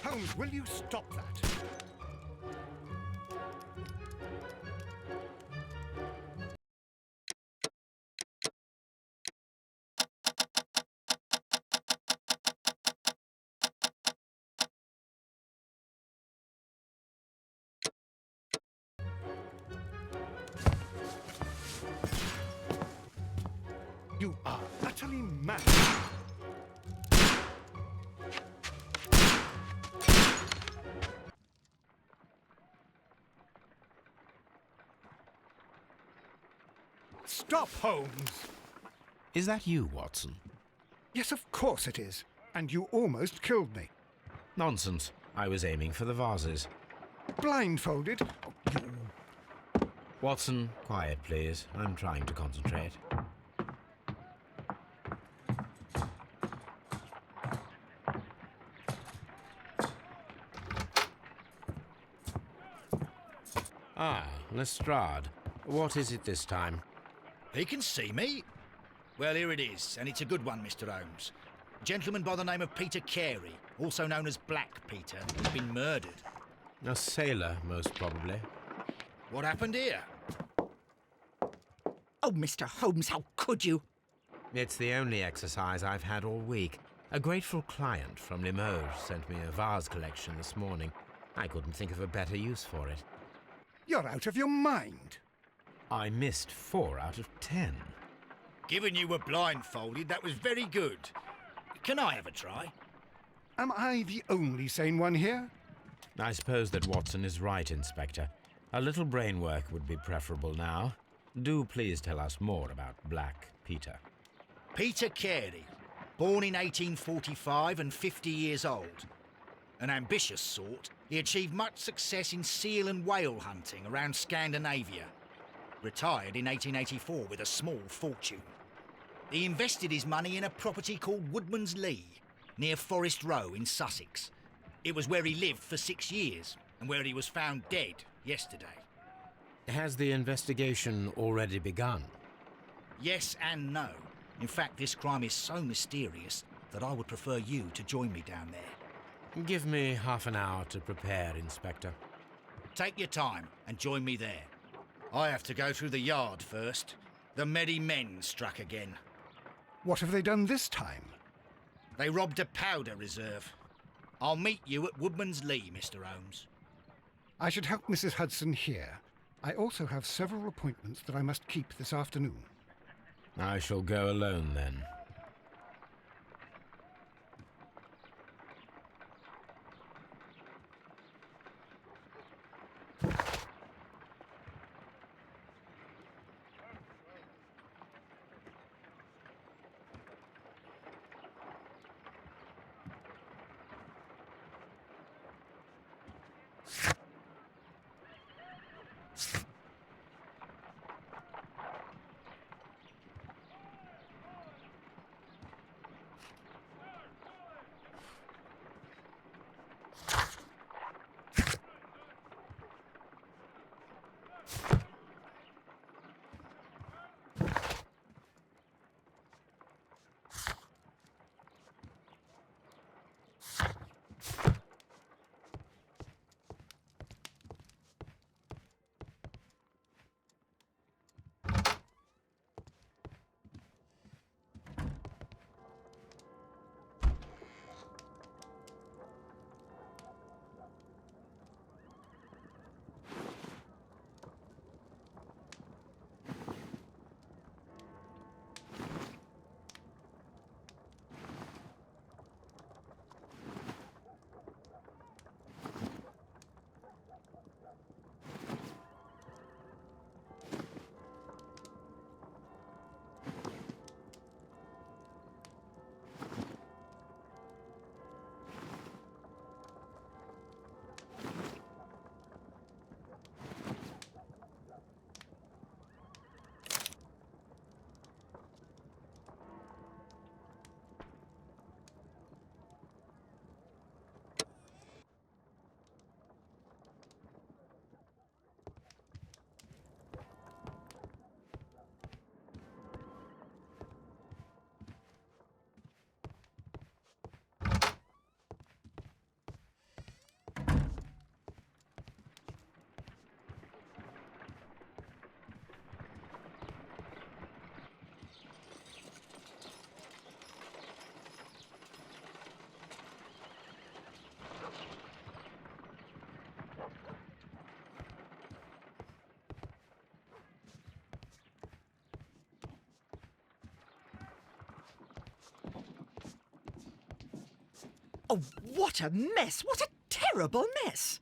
Holmes, will you stop that? You are utterly mad. Stop, Holmes! Is that you, Watson? Yes, of course it is. And you almost killed me. Nonsense. I was aiming for the vases. Blindfolded? Watson, quiet, please. I'm trying to concentrate. Ah, Lestrade. What is it this time? He can see me. Well, here it is, and it's a good one, Mr. Holmes. A gentleman by the name of Peter Carey, also known as Black Peter, has been murdered. A sailor, most probably. What happened here? Oh, Mr. Holmes, how could you? It's the only exercise I've had all week. A grateful client from Limoges sent me a vase collection this morning. I couldn't think of a better use for it. You're out of your mind. I missed 4 out of 10. Given you were blindfolded, that was very good. Can I have a try? Am I the only sane one here? I suppose that Watson is right, Inspector. A little brain work would be preferable now. Do please tell us more about Black Peter. Peter Carey, born in 1845 and 50 years old. An ambitious sort, he achieved much success in seal and whale hunting around Scandinavia. Retired in 1884 with a small fortune. He invested his money in a property called Woodman's Lee, near Forest Row in Sussex. It was where he lived for 6 years, and where he was found dead yesterday. Has the investigation already begun? Yes and no. In fact, this crime is so mysterious that I would prefer you to join me down there. Give me half an hour to prepare, Inspector. Take your time and join me there. I have to go through the yard first. The merry men struck again. What have they done this time? They robbed a powder reserve. I'll meet you at Woodman's Lee, Mr. Holmes. I should help Mrs. Hudson here. I also have several appointments that I must keep this afternoon. I shall go alone, then. Oh, what a mess! What a terrible mess!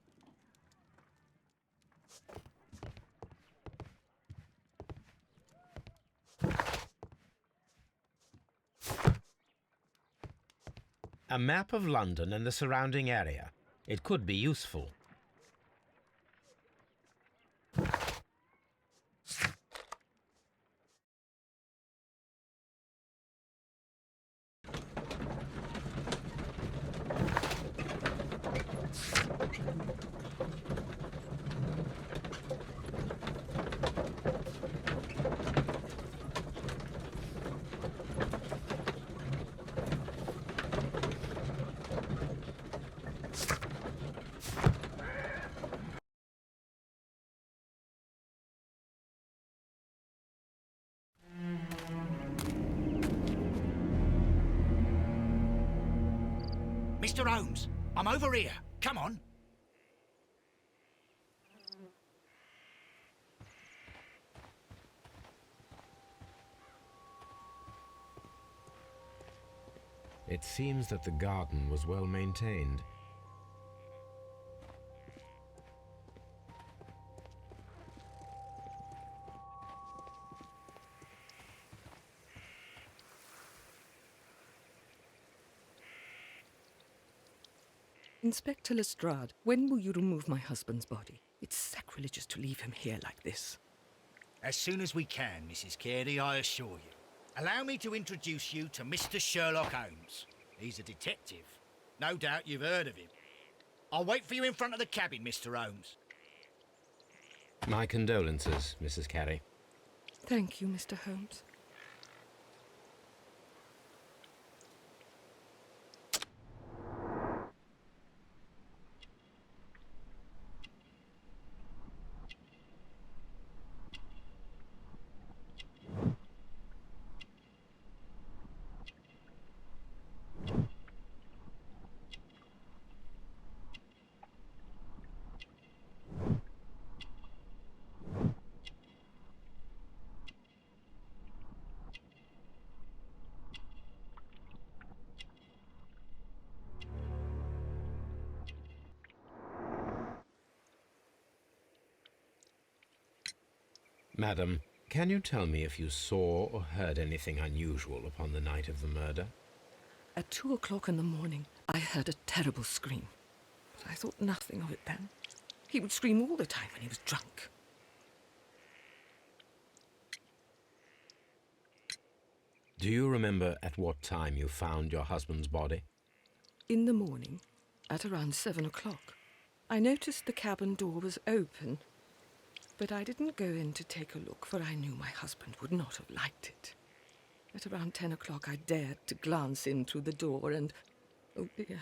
A map of London and the surrounding area. It could be useful. Mr. Holmes, I'm over here. Come on. It seems that the garden was well maintained. Inspector Lestrade, when will you remove my husband's body? It's sacrilegious to leave him here like this. As soon as we can, Mrs. Carey, I assure you. Allow me to introduce you to Mr. Sherlock Holmes. He's a detective. No doubt you've heard of him. I'll wait for you in front of the cabin, Mr. Holmes. My condolences, Mrs. Carey. Thank you, Mr. Holmes. Madam, can you tell me if you saw or heard anything unusual upon the night of the murder? At 2 o'clock in the morning, I heard a terrible scream. But I thought nothing of it then. He would scream all the time when he was drunk. Do you remember at what time you found your husband's body? In the morning, at around 7 o'clock, I noticed the cabin door was open. But I didn't go in to take a look, for I knew my husband would not have liked it. At around 10 o'clock, I dared to glance in through the door and... oh dear.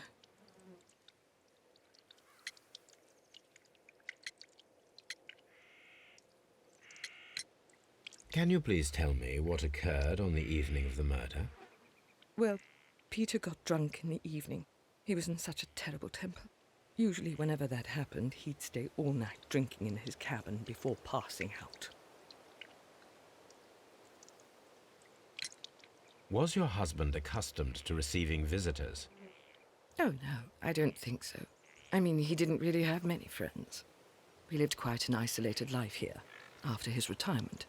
Can you please tell me what occurred on the evening of the murder? Well, Peter got drunk in the evening. He was in such a terrible temper. Usually whenever that happened, he'd stay all night drinking in his cabin before passing out. Was your husband accustomed to receiving visitors? Oh, no, I don't think so. I mean, he didn't really have many friends. He lived quite an isolated life here, after his retirement.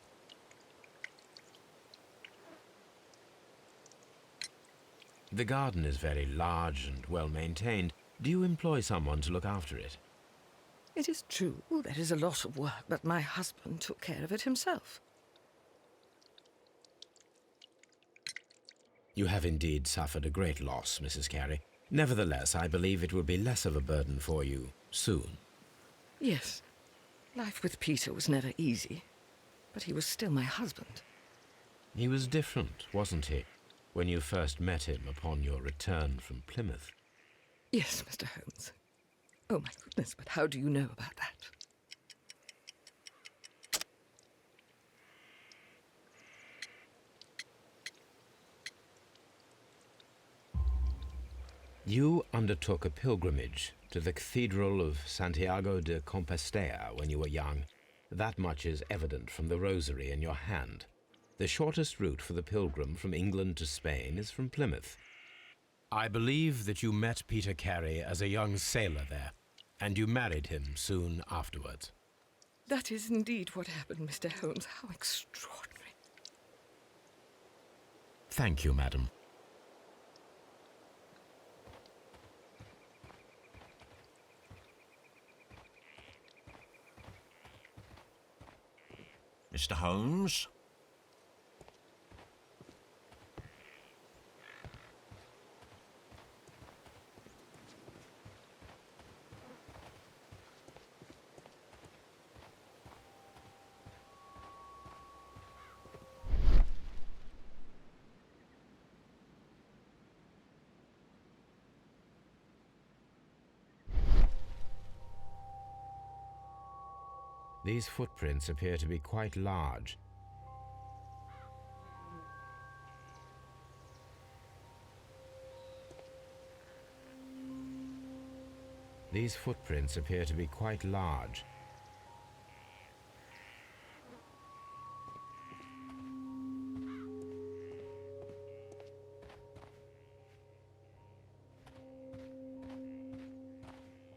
The garden is very large and well maintained. Do you employ someone to look after it? It is true, there is a lot of work, but my husband took care of it himself. You have indeed suffered a great loss, Mrs. Carey. Nevertheless, I believe it will be less of a burden for you soon. Yes, life with Peter was never easy, but he was still my husband. He was different, wasn't he, when you first met him upon your return from Plymouth? Yes, Mr. Holmes. Oh, my goodness, but how do you know about that? You undertook a pilgrimage to the Cathedral of Santiago de Compostela when you were young. That much is evident from the rosary in your hand. The shortest route for the pilgrim from England to Spain is from Plymouth. I believe that you met Peter Carey as a young sailor there, and you married him soon afterwards. That is indeed what happened, Mr. Holmes. How extraordinary. Thank you, madam. Mr. Holmes? These footprints appear to be quite large. These footprints appear to be quite large.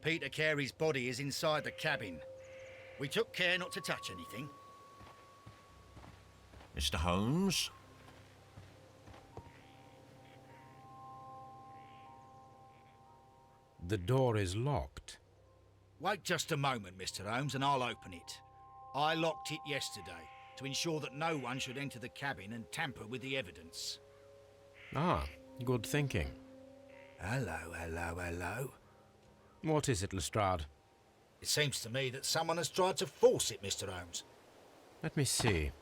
Peter Carey's body is inside the cabin. We took care not to touch anything. Mr. Holmes? The door is locked. Wait just a moment, Mr. Holmes, and I'll open it. I locked it yesterday to ensure that no one should enter the cabin and tamper with the evidence. Ah, good thinking. Hello, hello, hello. What is it, Lestrade? It seems to me that someone has tried to force it, Mr. Holmes. Let me see.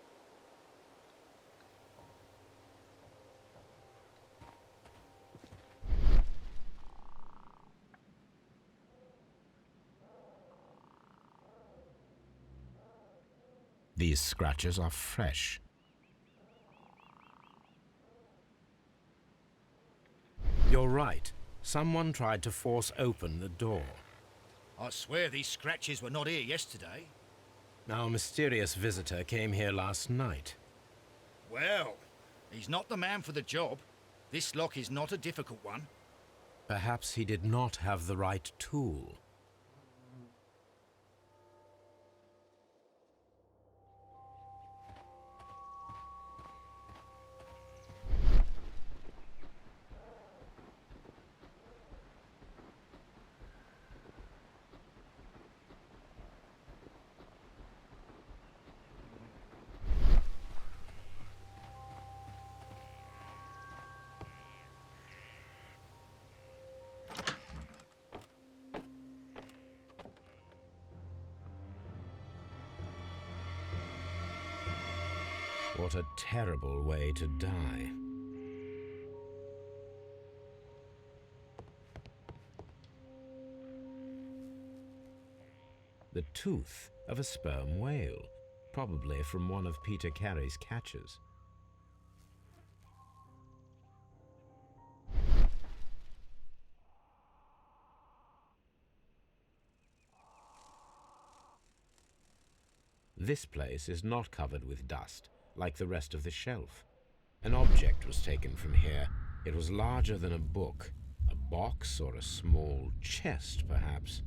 These scratches are fresh. You're right. Someone tried to force open the door. I swear these scratches were not here yesterday. Our mysterious visitor came here last night. Well, he's not the man for the job. This lock is not a difficult one. Perhaps he did not have the right tool. What a terrible way to die. The tooth of a sperm whale, probably from one of Peter Carey's catches. This place is not covered with dust, like the rest of the shelf. An object was taken from here. It was larger than a book, a box or a small chest, perhaps.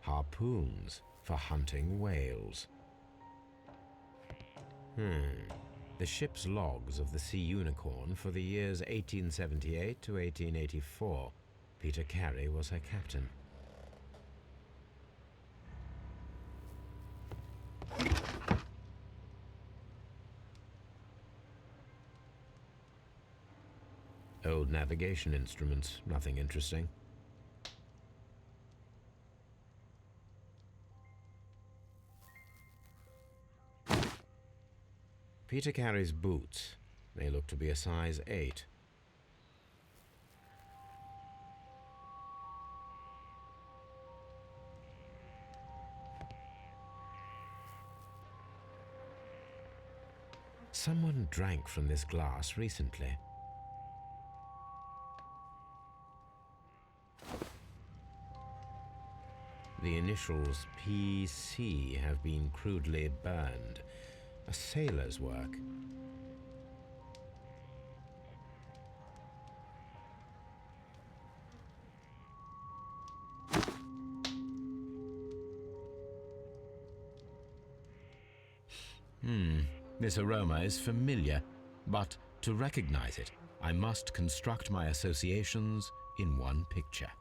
Harpoons for hunting whales. The ship's logs of the Sea Unicorn for the years 1878 to 1884. Peter Carey was her captain. Old navigation instruments, nothing interesting. Peter Carey's boots. They look to be a size 8. Someone drank from this glass recently. The initials PC have been crudely burned. A sailor's work. This aroma is familiar, but to recognize it, I must construct my associations in one picture.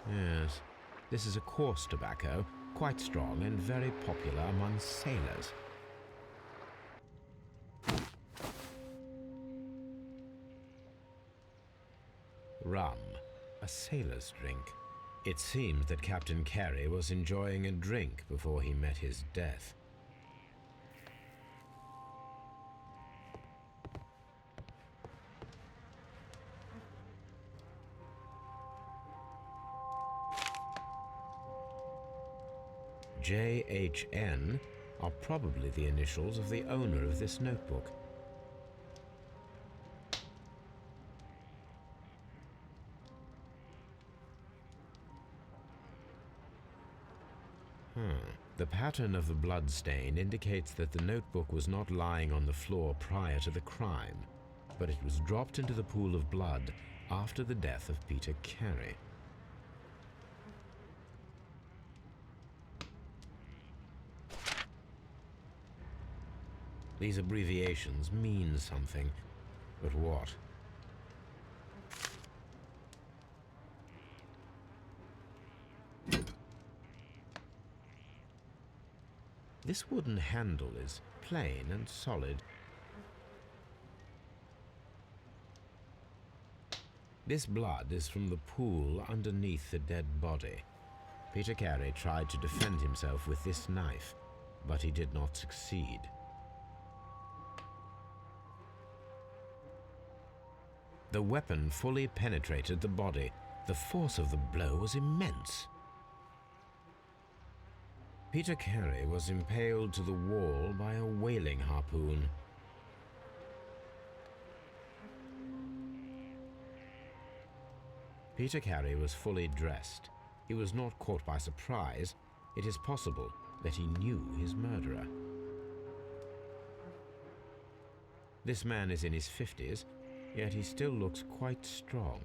Yes, this is a coarse tobacco, quite strong and very popular among sailors. Rum, a sailor's drink. It seemed that Captain Carey was enjoying a drink before he met his death. JHN are probably the initials of the owner of this notebook. The pattern of the blood stain indicates that the notebook was not lying on the floor prior to the crime, but it was dropped into the pool of blood after the death of Peter Carey. These abbreviations mean something, but what? This wooden handle is plain and solid. This blood is from the pool underneath the dead body. Peter Carey tried to defend himself with this knife, but he did not succeed. The weapon fully penetrated the body. The force of the blow was immense. Peter Carey was impaled to the wall by a whaling harpoon. Peter Carey was fully dressed. He was not caught by surprise. It is possible that he knew his murderer. This man is in his 50s, yet he still looks quite strong.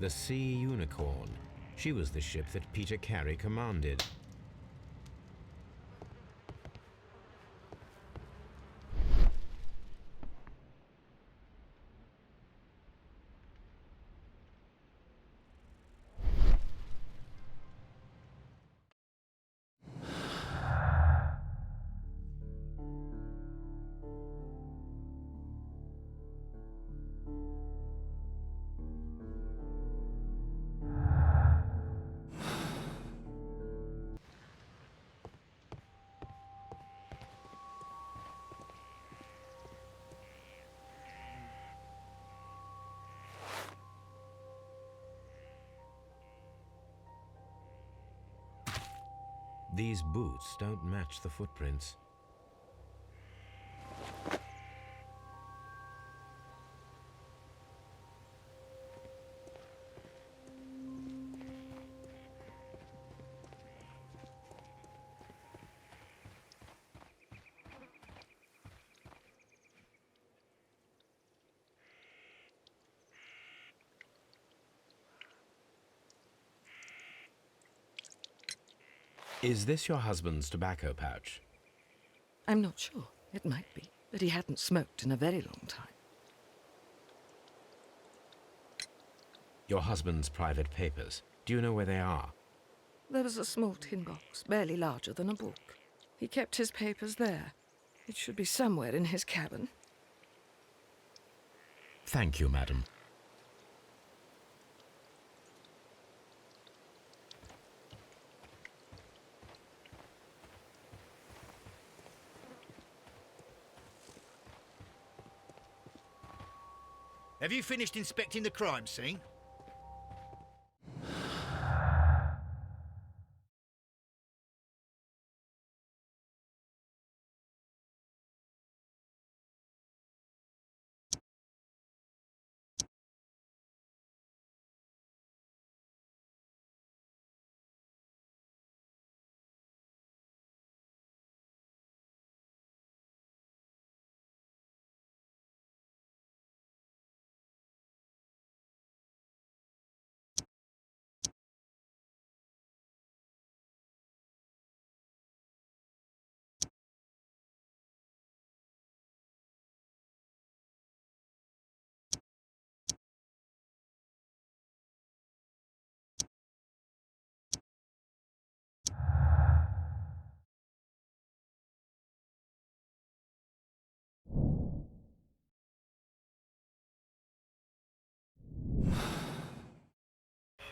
The Sea Unicorn. She was the ship that Peter Carey commanded. These boots don't match the footprints. Is this your husband's tobacco pouch? I'm not sure. It might be, but he hadn't smoked in a very long time. Your husband's private papers. Do you know where they are? There was a small tin box, barely larger than a book. He kept his papers there. It should be somewhere in his cabin. Thank you, madam. Have you finished inspecting the crime scene?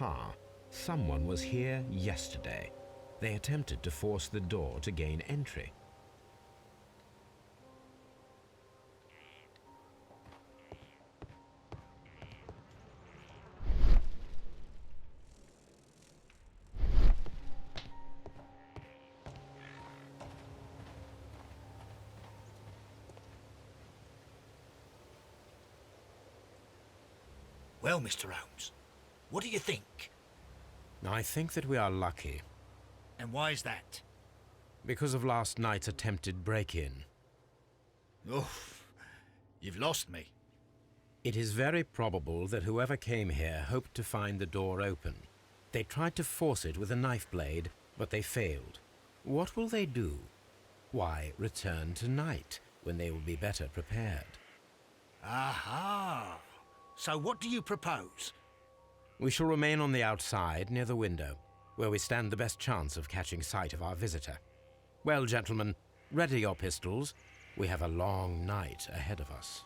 Aha! Someone was here yesterday. They attempted to force the door to gain entry. Well, Mr. Holmes, what do you think? I think that we are lucky, And why is that? because of last night's attempted break-in. Oof, you've lost me. It is very probable that whoever came here hoped to find the door open. They tried to force it with a knife blade, but they failed. What will they do? Why, return tonight, when they will be better prepared. Aha! So what do you propose? We shall remain on the outside, near the window, where we stand the best chance of catching sight of our visitor. Well, gentlemen, ready your pistols. We have a long night ahead of us.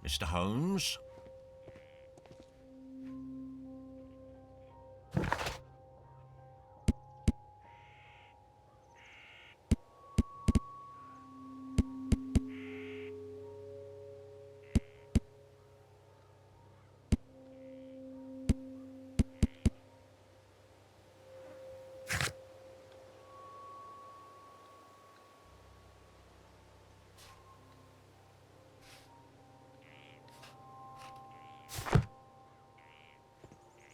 Mr. Holmes?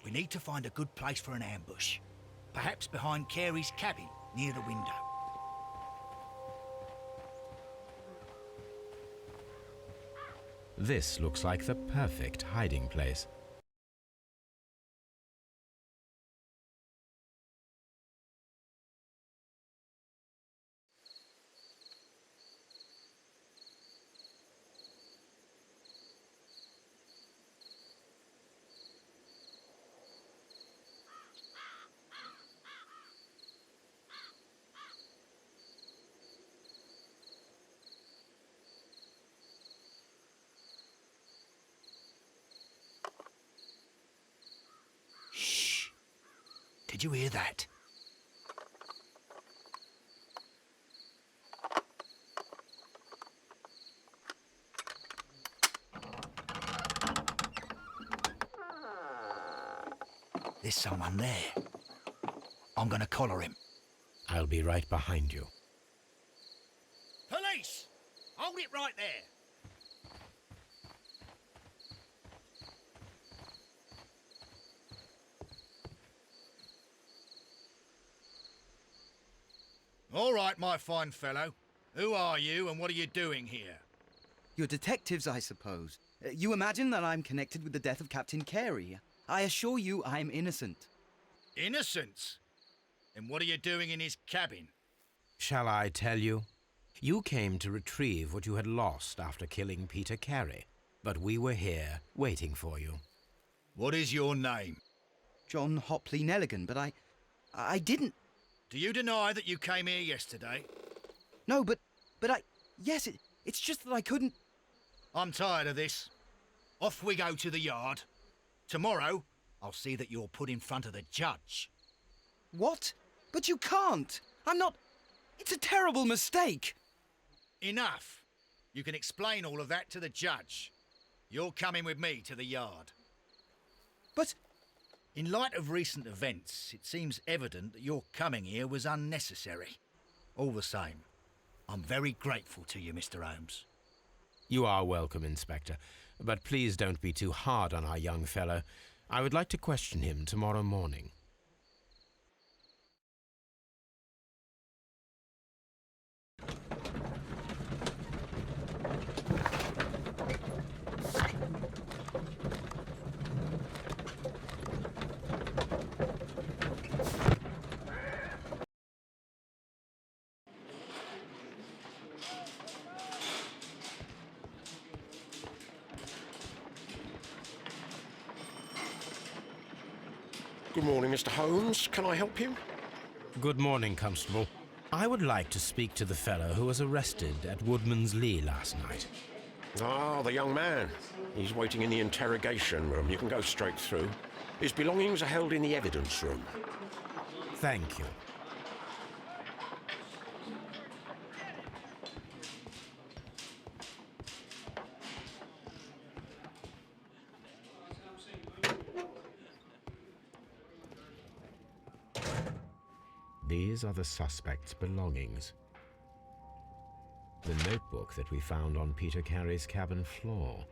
We need to find a good place for an ambush. Perhaps behind Carey's cabin, near the window. This looks like the perfect hiding place. Shh! Did you hear that? There's someone there. I'm gonna collar him. I'll be right behind you. Police! Hold it right there! All right, my fine fellow. Who are you and what are you doing here? You're detectives, I suppose. You imagine that I'm connected with the death of Captain Carey. I assure you I'm innocent. Innocence? And what are you doing in his cabin? Shall I tell you? You came to retrieve what you had lost after killing Peter Carey, but we were here waiting for you. What is your name? John Hopley Nelligan, but I didn't... Do you deny that you came here yesterday? No, but yes, it's just that I couldn't... I'm tired of this. Off we go to the yard. Tomorrow, I'll see that you're put in front of the judge. What? But you can't! I'm not... It's a terrible mistake! Enough. You can explain all of that to the judge. You're coming with me to the yard. But... In light of recent events, it seems evident that your coming here was unnecessary. All the same, I'm very grateful to you, Mr. Holmes. You are welcome, Inspector, but please don't be too hard on our young fellow. I would like to question him tomorrow morning. Good morning, Mr. Holmes. Can I help you? Good morning, Constable. I would like to speak to the fellow who was arrested at Woodman's Lee last night. Ah, the young man. He's waiting in the interrogation room. You can go straight through. His belongings are held in the evidence room. Thank you. These are the suspect's belongings. The notebook that we found on Peter Carey's cabin floor.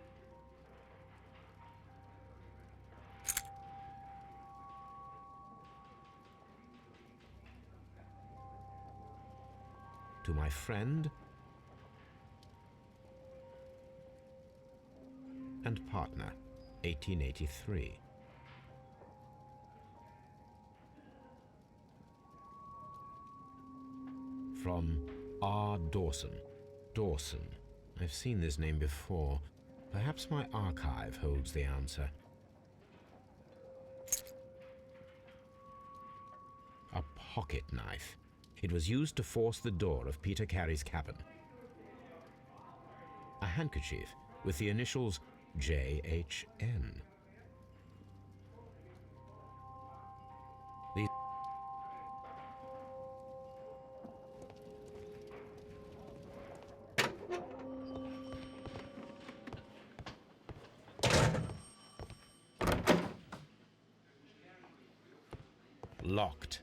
To my friend and partner, 1883. From R. Dawson. Dawson. I've seen this name before. Perhaps my archive holds the answer. A pocket knife. It was used to force the door of Peter Carey's cabin. A handkerchief with the initials JHN. These locked.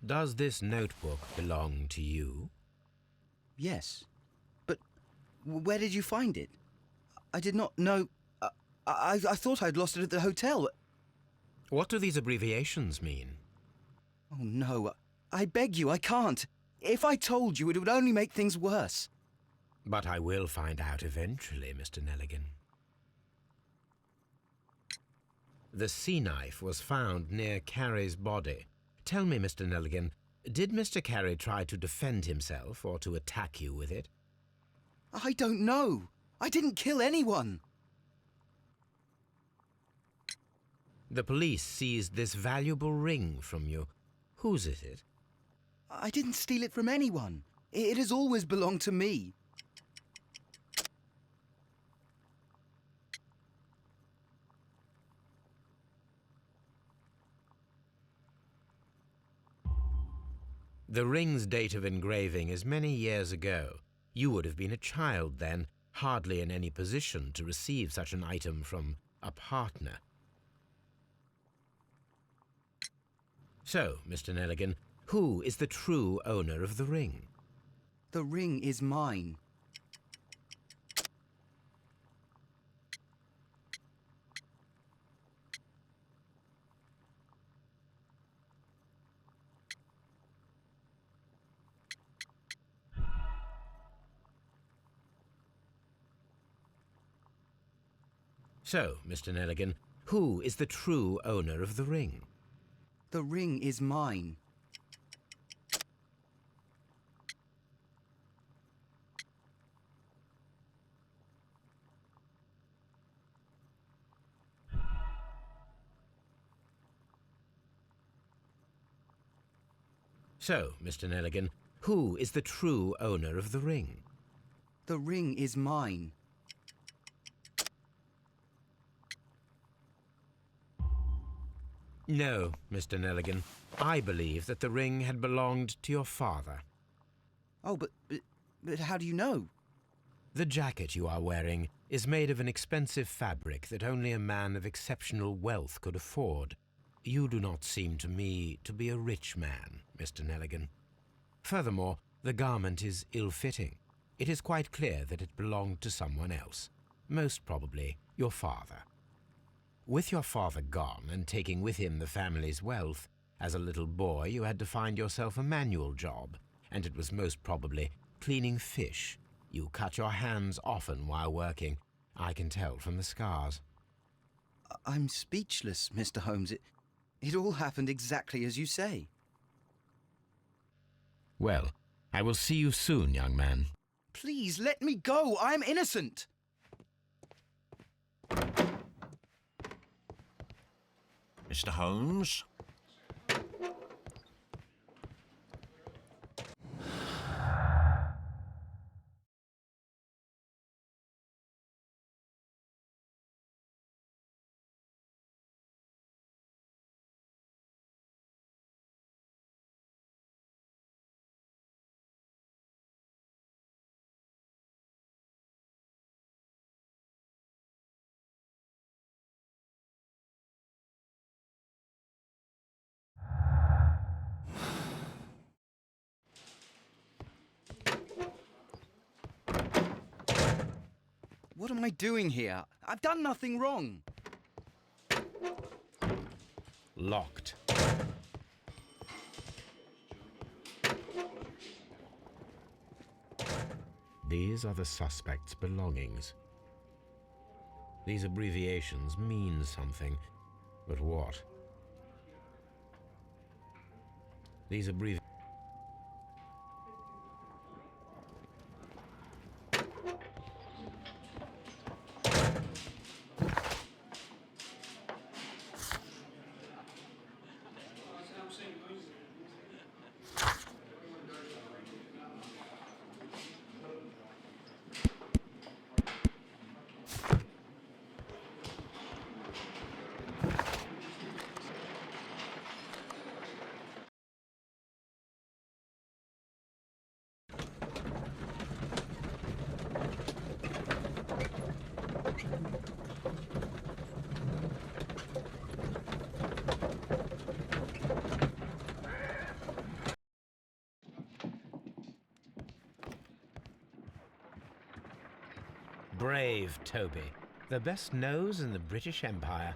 Does this notebook belong to you? Yes. But where did you find it? I did not know... I thought I'd lost it at the hotel. What do these abbreviations mean? Oh, no. I beg you, I can't. If I told you, it would only make things worse. But I will find out eventually, Mr. Nelligan. The sea knife was found near Carey's body. Tell me, Mr. Nelligan, did Mr. Carey try to defend himself or to attack you with it? I don't know. I didn't kill anyone. The police seized this valuable ring from you. Whose is it? I didn't steal it from anyone. It has always belonged to me. The ring's date of engraving is many years ago. You would have been a child then, hardly in any position to receive such an item from a partner. So, Mr. Nelligan, who is the true owner of the ring? The ring is mine. So, Mr. Nelligan, who is the true owner of the ring? The ring is mine. So, Mr. Nelligan, who is the true owner of the ring? The ring is mine. No, Mr. Nelligan. I believe that the ring had belonged to your father. Oh, but how do you know? The jacket you are wearing is made of an expensive fabric that only a man of exceptional wealth could afford. You do not seem to me to be a rich man, Mr. Nelligan. Furthermore, the garment is ill-fitting. It is quite clear that it belonged to someone else, most probably your father. With your father gone and taking with him the family's wealth, as a little boy you had to find yourself a manual job, and it was most probably cleaning fish. You cut your hands often while working. I can tell from the scars. I'm speechless, Mr. Holmes. It all happened exactly as you say. Well, I will see you soon, young man. Please, let me go! I'm innocent! Mr. Holmes? What am I doing here? I've done nothing wrong. Locked. These are the suspect's belongings. These abbreviations mean something, but what? These abbreviations... Brave Toby, the best nose in the British Empire.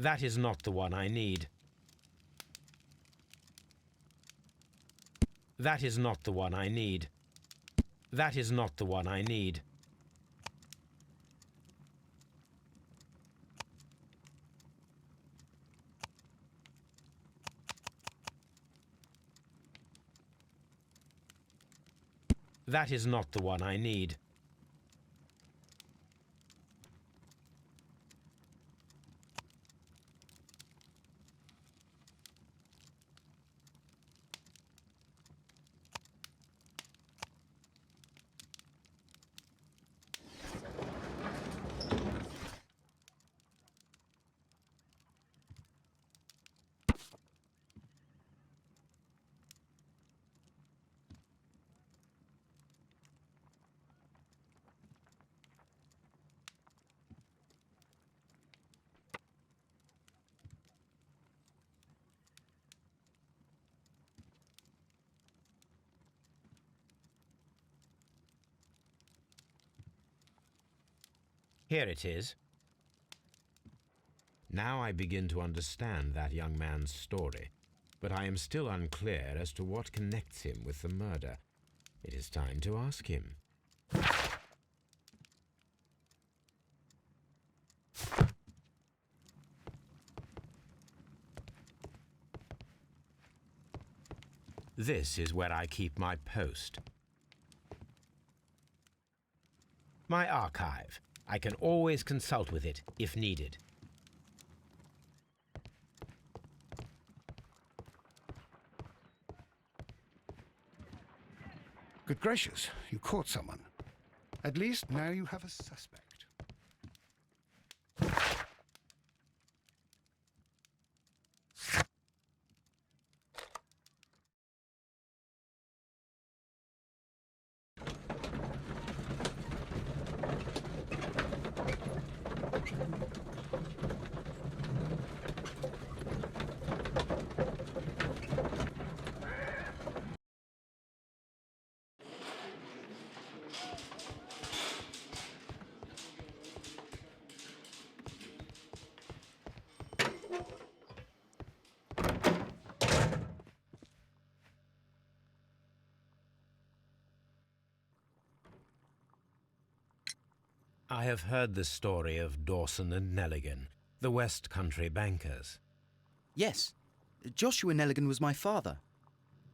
That is not the one I need. That is not the one I need. That is not the one I need. That is not the one I need. Here it is. Now I begin to understand that young man's story, but I am still unclear as to what connects him with the murder. It is time to ask him. This is where I keep my post. My archive. I can always consult with it if needed. Good gracious, you caught someone. At least now you have a suspect. I have heard the story of Dawson and Nelligan, the West Country bankers. Yes, Joshua Nelligan was my father.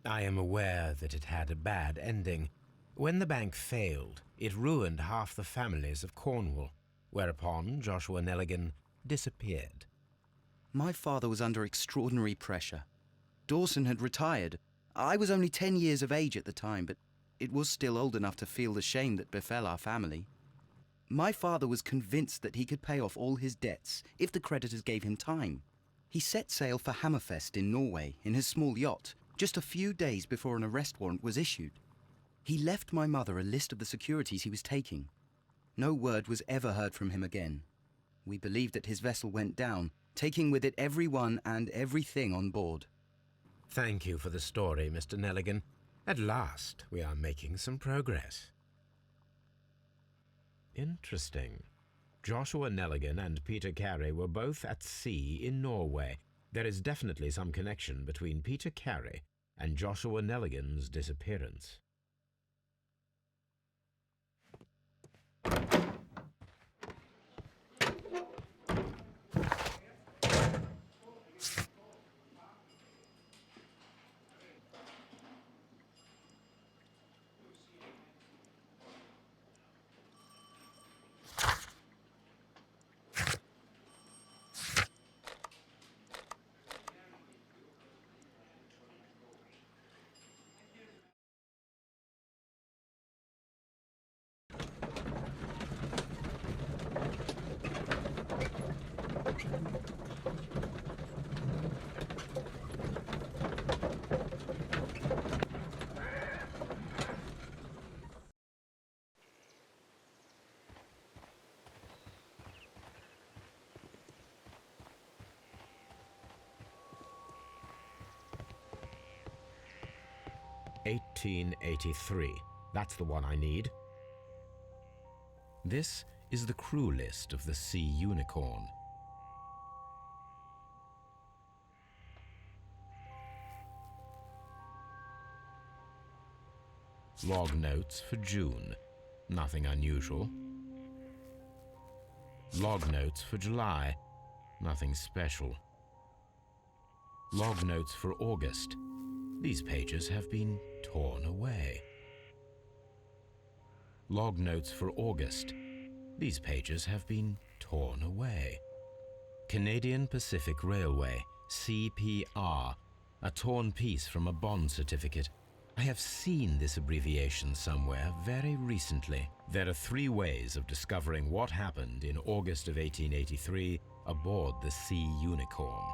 I am aware that it had a bad ending. When the bank failed, it ruined half the families of Cornwall, whereupon Joshua Nelligan disappeared. My father was under extraordinary pressure. Dawson had retired. I was only 10 years of age at the time, but it was still old enough to feel the shame that befell our family. My father was convinced that he could pay off all his debts if the creditors gave him time. He set sail for Hammerfest in Norway in his small yacht, just a few days before an arrest warrant was issued. He left my mother a list of the securities he was taking. No word was ever heard from him again. We believe that his vessel went down, taking with it everyone and everything on board. Thank you for the story, Mr. Nelligan. At last, we are making some progress. Interesting. Joshua Nelligan and Peter Carey were both at sea in Norway. There is definitely some connection between Peter Carey and Joshua Nelligan's disappearance. "1883. That's the one I need. This is the crew list of the Sea Unicorn. Log notes for June. Nothing unusual. Log notes for July. Nothing special. Log notes for August. These pages have been torn away. Log notes for August. These pages have been torn away. Canadian Pacific Railway, CPR, a torn piece from a bond certificate. I have seen this abbreviation somewhere very recently. There are 3 ways of discovering what happened in August of 1883 aboard the Sea Unicorn.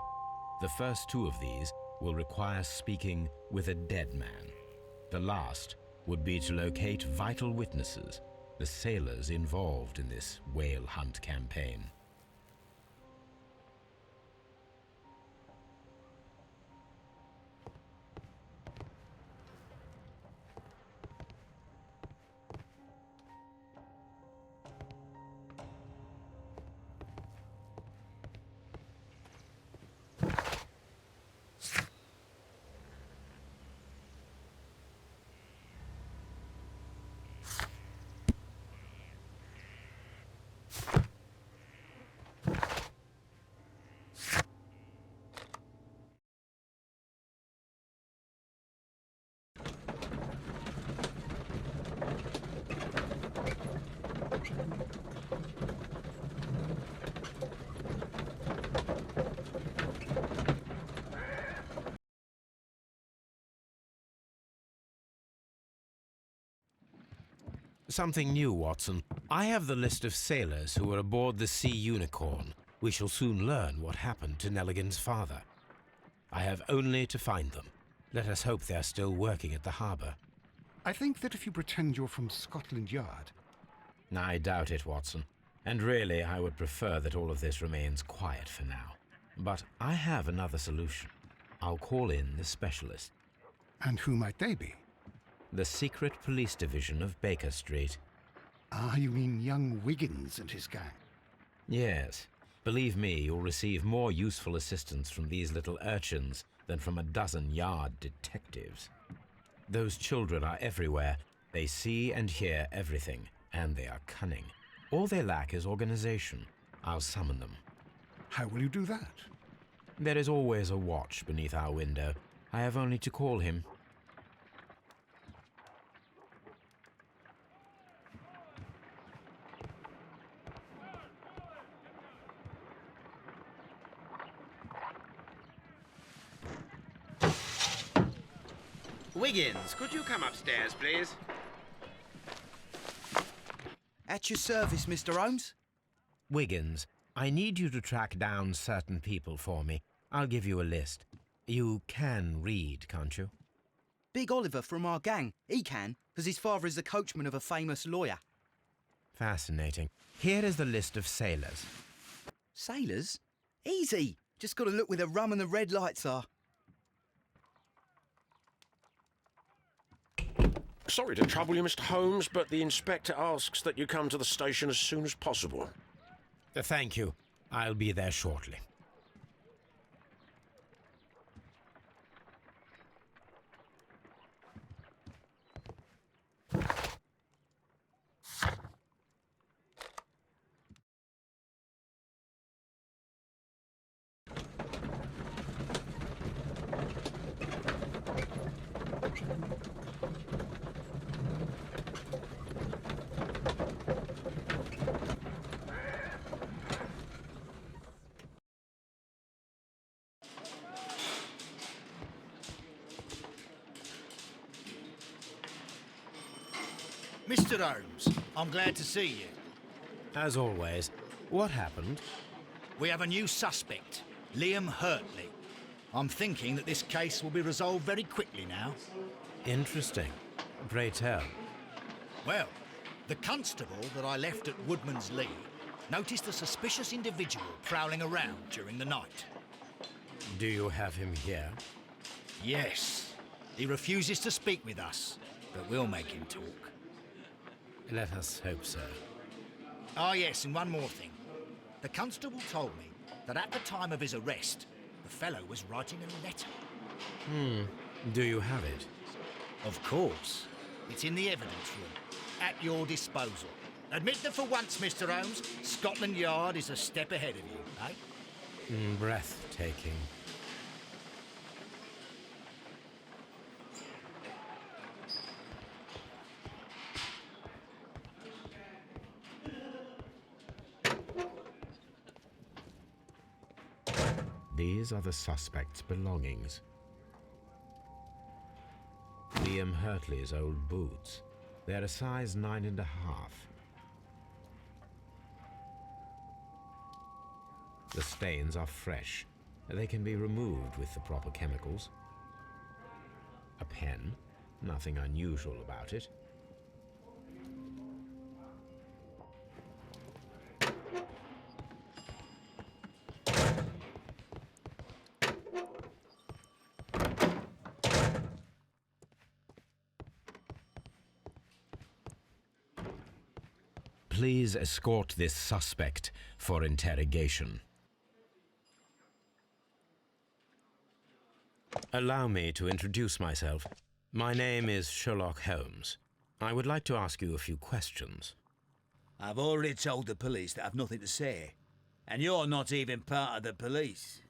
The first 2 of these will require speaking with a dead man. The last would be to locate vital witnesses, the sailors involved in this whale hunt campaign. Something new, Watson. I have the list of sailors who were aboard the Sea Unicorn. We shall soon learn what happened to Nelligan's father. I have only to find them. Let us hope they're still working at the harbour. I think that if you pretend you're from Scotland Yard... I doubt it, Watson. And really, I would prefer that all of this remains quiet for now. But I have another solution. I'll call in the specialist. And who might they be? The secret police division of Baker Street. Ah, you mean young Wiggins and his gang? Yes. Believe me, you'll receive more useful assistance from these little urchins than from a dozen yard detectives. Those children are everywhere. They see and hear everything, and they are cunning. All they lack is organization. I'll summon them. How will you do that? There is always a watch beneath our window. I have only to call him. Wiggins, could you come upstairs, please? At your service, Mr. Holmes. Wiggins, I need you to track down certain people for me. I'll give you a list. You can read, can't you? Big Oliver from our gang. He can, because his father is the coachman of a famous lawyer. Fascinating. Here is the list of sailors. Sailors? Easy. Just got to look where the rum and the red lights are. Sorry to trouble you, Mr. Holmes, but the inspector asks that you come to the station as soon as possible. Thank you. I'll be there shortly. Mr. Holmes, I'm glad to see you. As always, what happened? We have a new suspect, Liam Hurtley. I'm thinking that this case will be resolved very quickly now. Interesting. Pray tell. Well, the constable that I left at Woodman's Lee noticed a suspicious individual prowling around during the night. Do you have him here? Yes. He refuses to speak with us, but we'll make him talk. Let us hope so. Ah, yes, and one more thing. The constable told me that at the time of his arrest, the fellow was writing a letter. Do you have it? Of course. It's in the evidence room, at your disposal. Admit that for once, Mr. Holmes, Scotland Yard is a step ahead of you, eh? Breathtaking. These are the suspect's belongings. Liam Hurtley's old boots. They're a size 9.5. The stains are fresh. They can be removed with the proper chemicals. A pen. Nothing unusual about it. Please escort this suspect for interrogation. Allow me to introduce myself. My name is Sherlock Holmes. I would like to ask you a few questions. I've already told the police that I've nothing to say. And you're not even part of the police.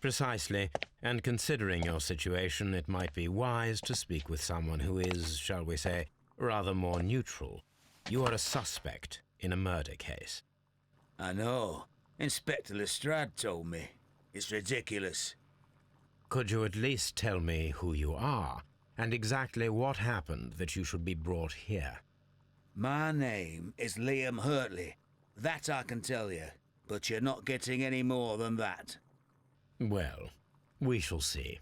Precisely, and considering your situation, it might be wise to speak with someone who is, shall we say, rather more neutral. You are a suspect in a murder case. I know. Inspector Lestrade told me. It's ridiculous. Could you at least tell me who you are, and exactly what happened that you should be brought here? My name is Liam Hurtley. That I can tell you, but you're not getting any more than that. Well, we shall see.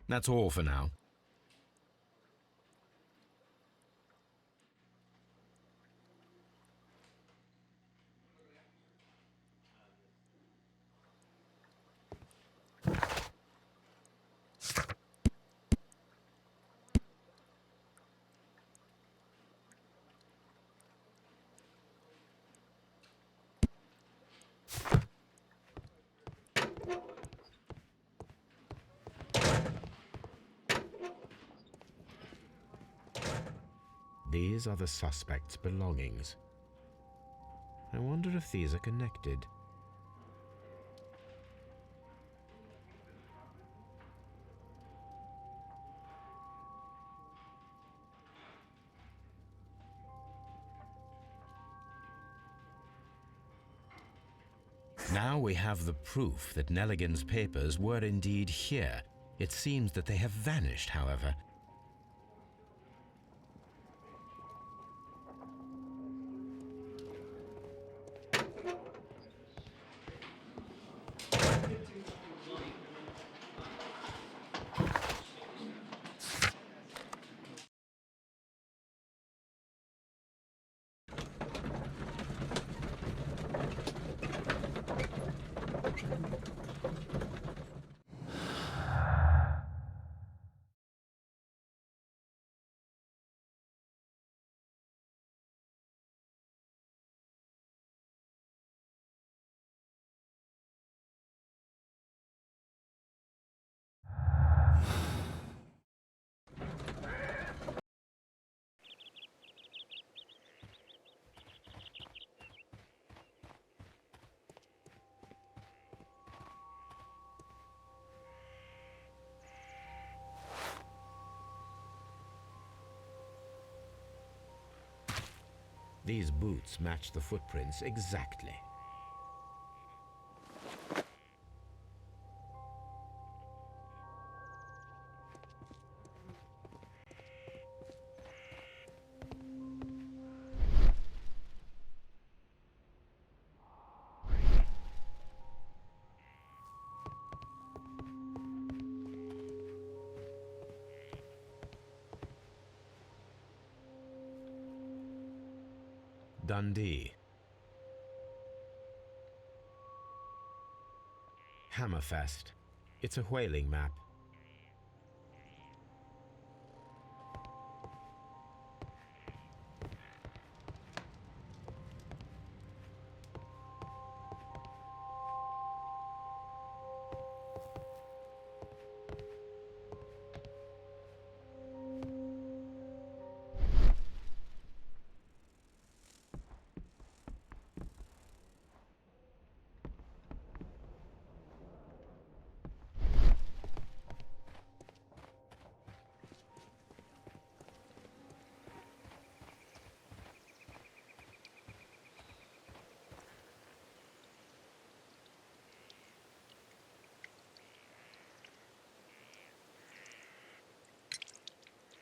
That's all for now. These are the suspect's belongings. I wonder if these are connected. Now we have the proof that Nelligan's papers were indeed here. It seems that they have vanished, however. These boots match the footprints exactly. Dundee. Hammerfest. It's a whaling map.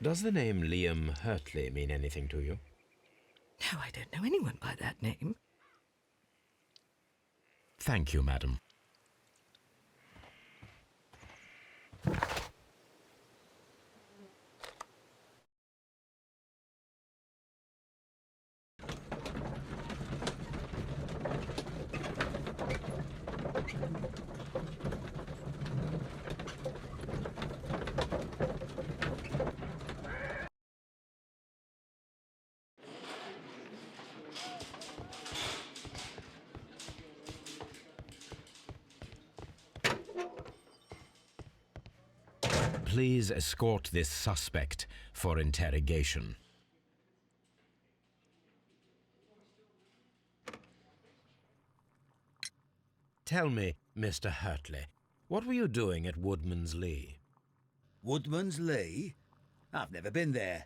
Does the name Liam Hurtley mean anything to you? No, I don't know anyone by that name. Thank you, madam. Please escort this suspect for interrogation. Tell me, Mr. Hurtley, what were you doing at Woodman's Lee? Woodman's Lee? I've never been there.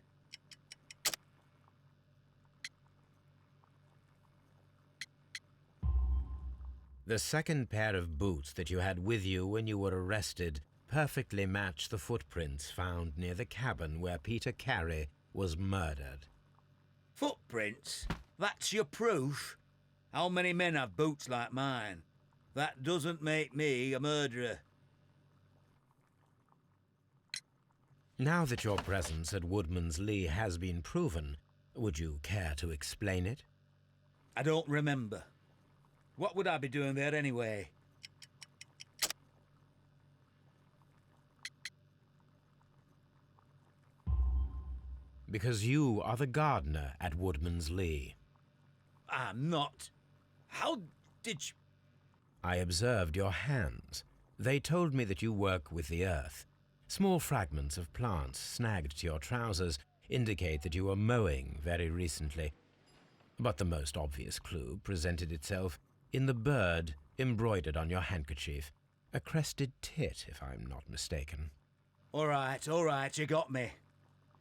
The second pair of boots that you had with you when you were arrested perfectly match the footprints found near the cabin where Peter Carey was murdered. Footprints? That's your proof? How many men have boots like mine? That doesn't make me a murderer. Now that your presence at Woodman's Lee has been proven, would you care to explain it? I don't remember. What would I be doing there anyway? Because you are the gardener at Woodman's Lee. I'm not. How did you... I observed your hands. They told me that you work with the earth. Small fragments of plants snagged to your trousers indicate that you were mowing very recently. But the most obvious clue presented itself in the bird embroidered on your handkerchief. A crested tit, if I'm not mistaken. All right, you got me.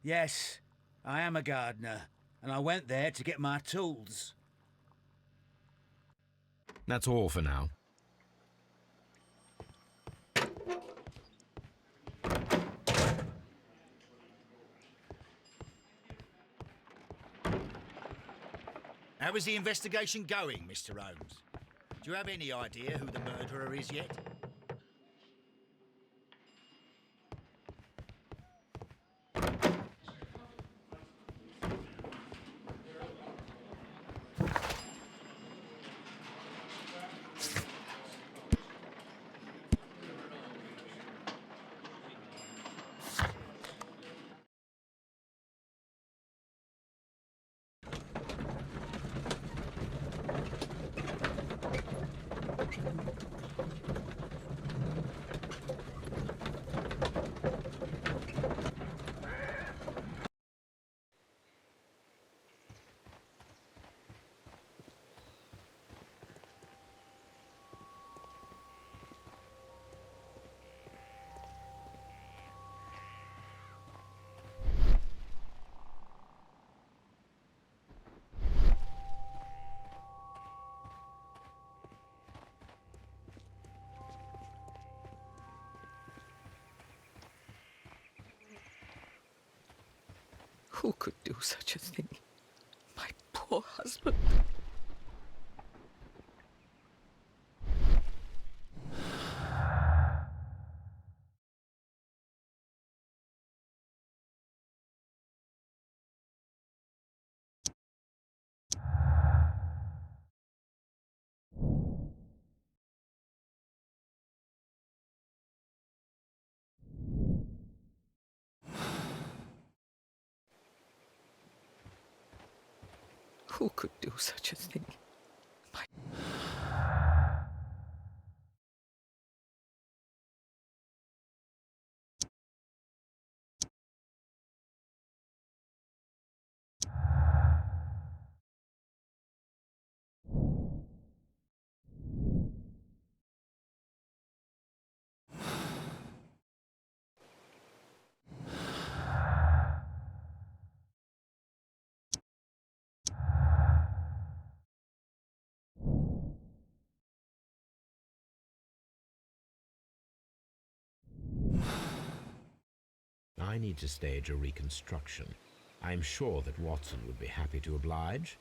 Yes, I am a gardener, and I went there to get my tools. That's all for now. How is the investigation going, Mr. Holmes? Do you have any idea who the murderer is yet? Who could do such a thing? My poor husband. Who could do such a thing? My... I need to stage a reconstruction. I'm sure that Watson would be happy to oblige.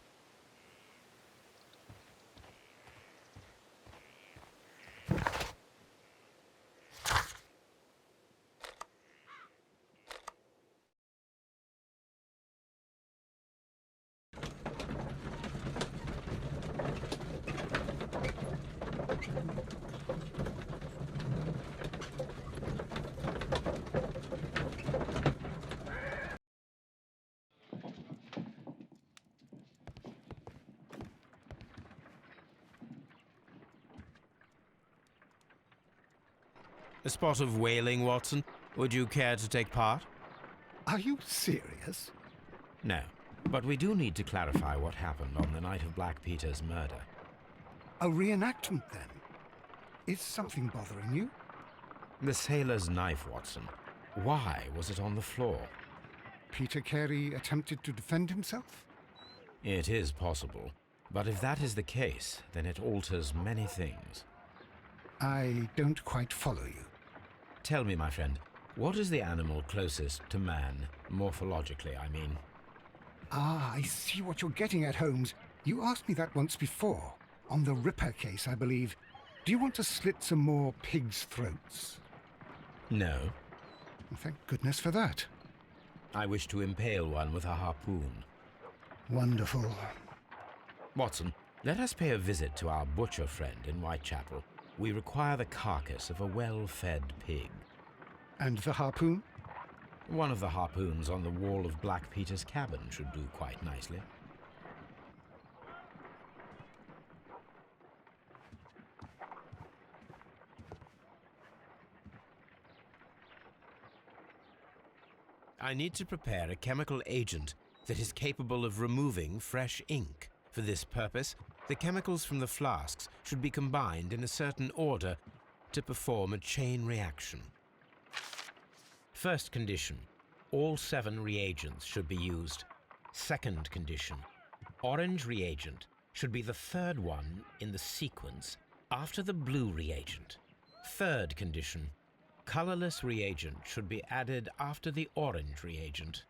A spot of whaling, Watson? Would you care to take part? Are you serious? No, but we do need to clarify what happened on the night of Black Peter's murder. A reenactment, then? Is something bothering you? The sailor's knife, Watson. Why was it on the floor? Peter Carey attempted to defend himself? It is possible, but if that is the case, then it alters many things. I don't quite follow you. Tell me, my friend, what is the animal closest to man, morphologically, I mean? Ah, I see what you're getting at, Holmes. You asked me that once before. On the Ripper case, I believe. Do you want to slit some more pigs' throats? No. Well, thank goodness for that. I wish to impale one with a harpoon. Wonderful. Watson, let us pay a visit to our butcher friend in Whitechapel. We require the carcass of a well-fed pig. And the harpoon? One of the harpoons on the wall of Black Peter's cabin should do quite nicely. I need to prepare a chemical agent that is capable of removing fresh ink. For this purpose, the chemicals from the flasks should be combined in a certain order to perform a chain reaction. First condition, all 7 reagents should be used. Second condition, orange reagent should be the third one in the sequence after the blue reagent. Third condition, colorless reagent should be added after the orange reagent.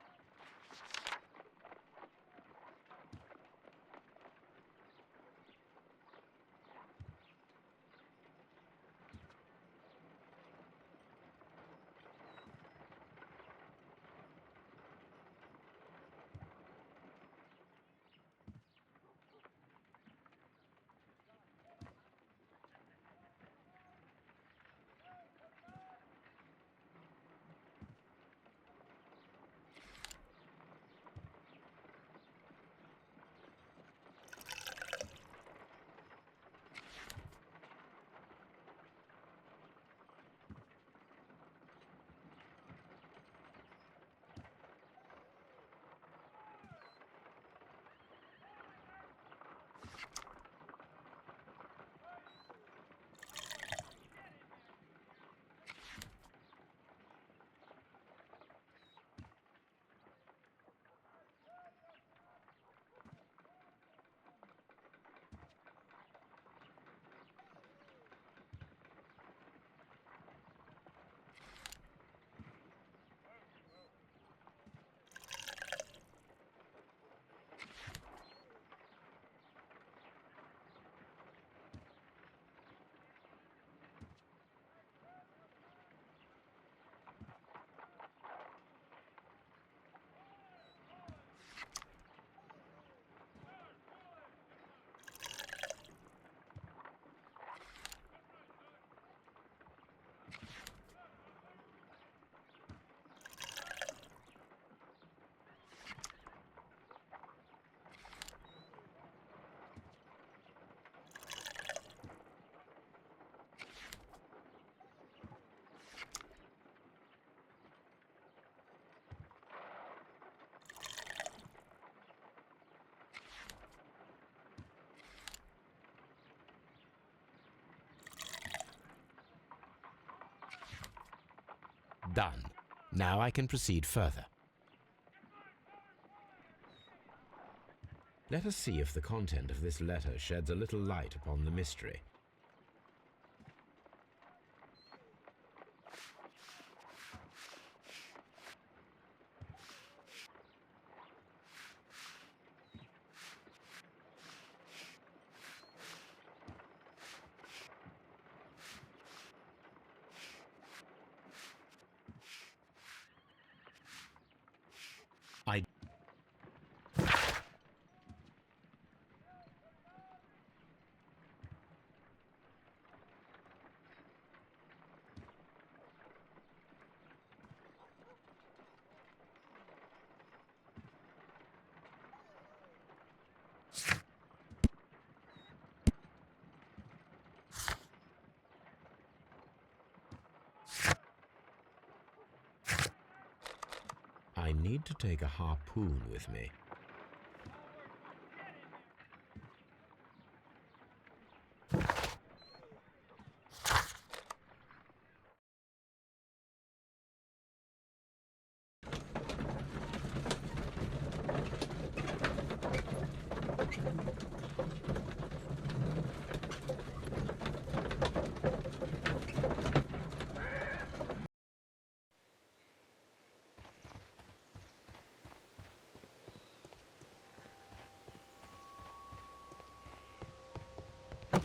Done. Now I can proceed further. Let us see if the content of this letter sheds a little light upon the mystery. need to take a harpoon with me.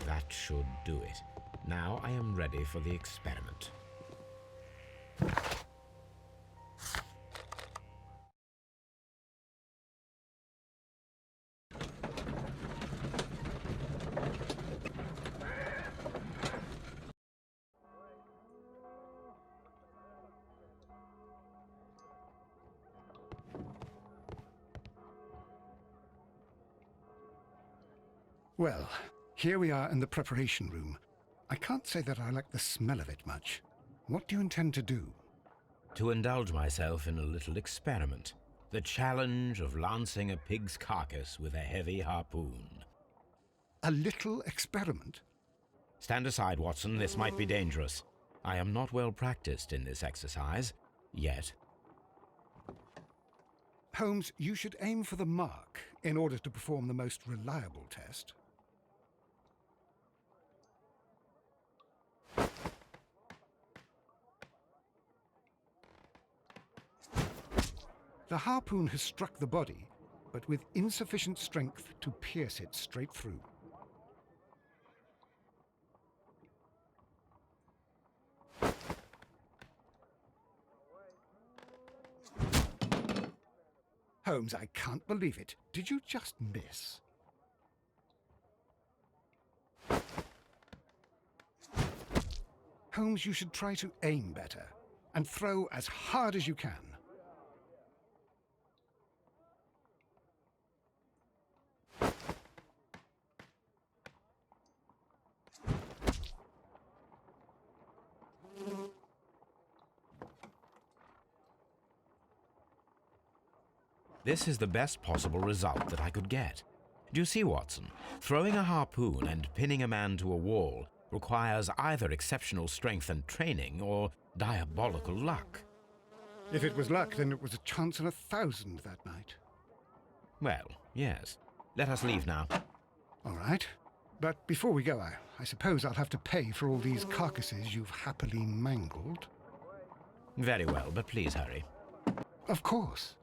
That should do it. Now I am ready for the experiment. Well, here we are in the preparation room. I can't say that I like the smell of it much. What do you intend to do? To indulge myself in a little experiment. The challenge of lancing a pig's carcass with a heavy harpoon. A little experiment? Stand aside, Watson. This might be dangerous. I am not well practiced in this exercise, yet. Holmes, you should aim for the mark in order to perform the most reliable test. The harpoon has struck the body, but with insufficient strength to pierce it straight through. Holmes, I can't believe it. Did you just miss? Holmes, you should try to aim better and throw as hard as you can. This is the best possible result that I could get. Do you see, Watson? Throwing a harpoon and pinning a man to a wall requires either exceptional strength and training or diabolical luck. If it was luck, then it was a chance in 1,000 that night. Well, yes. Let us leave now. All right. But before we go, I suppose I'll have to pay for all these carcasses you've happily mangled. Very well, but please hurry. Of course.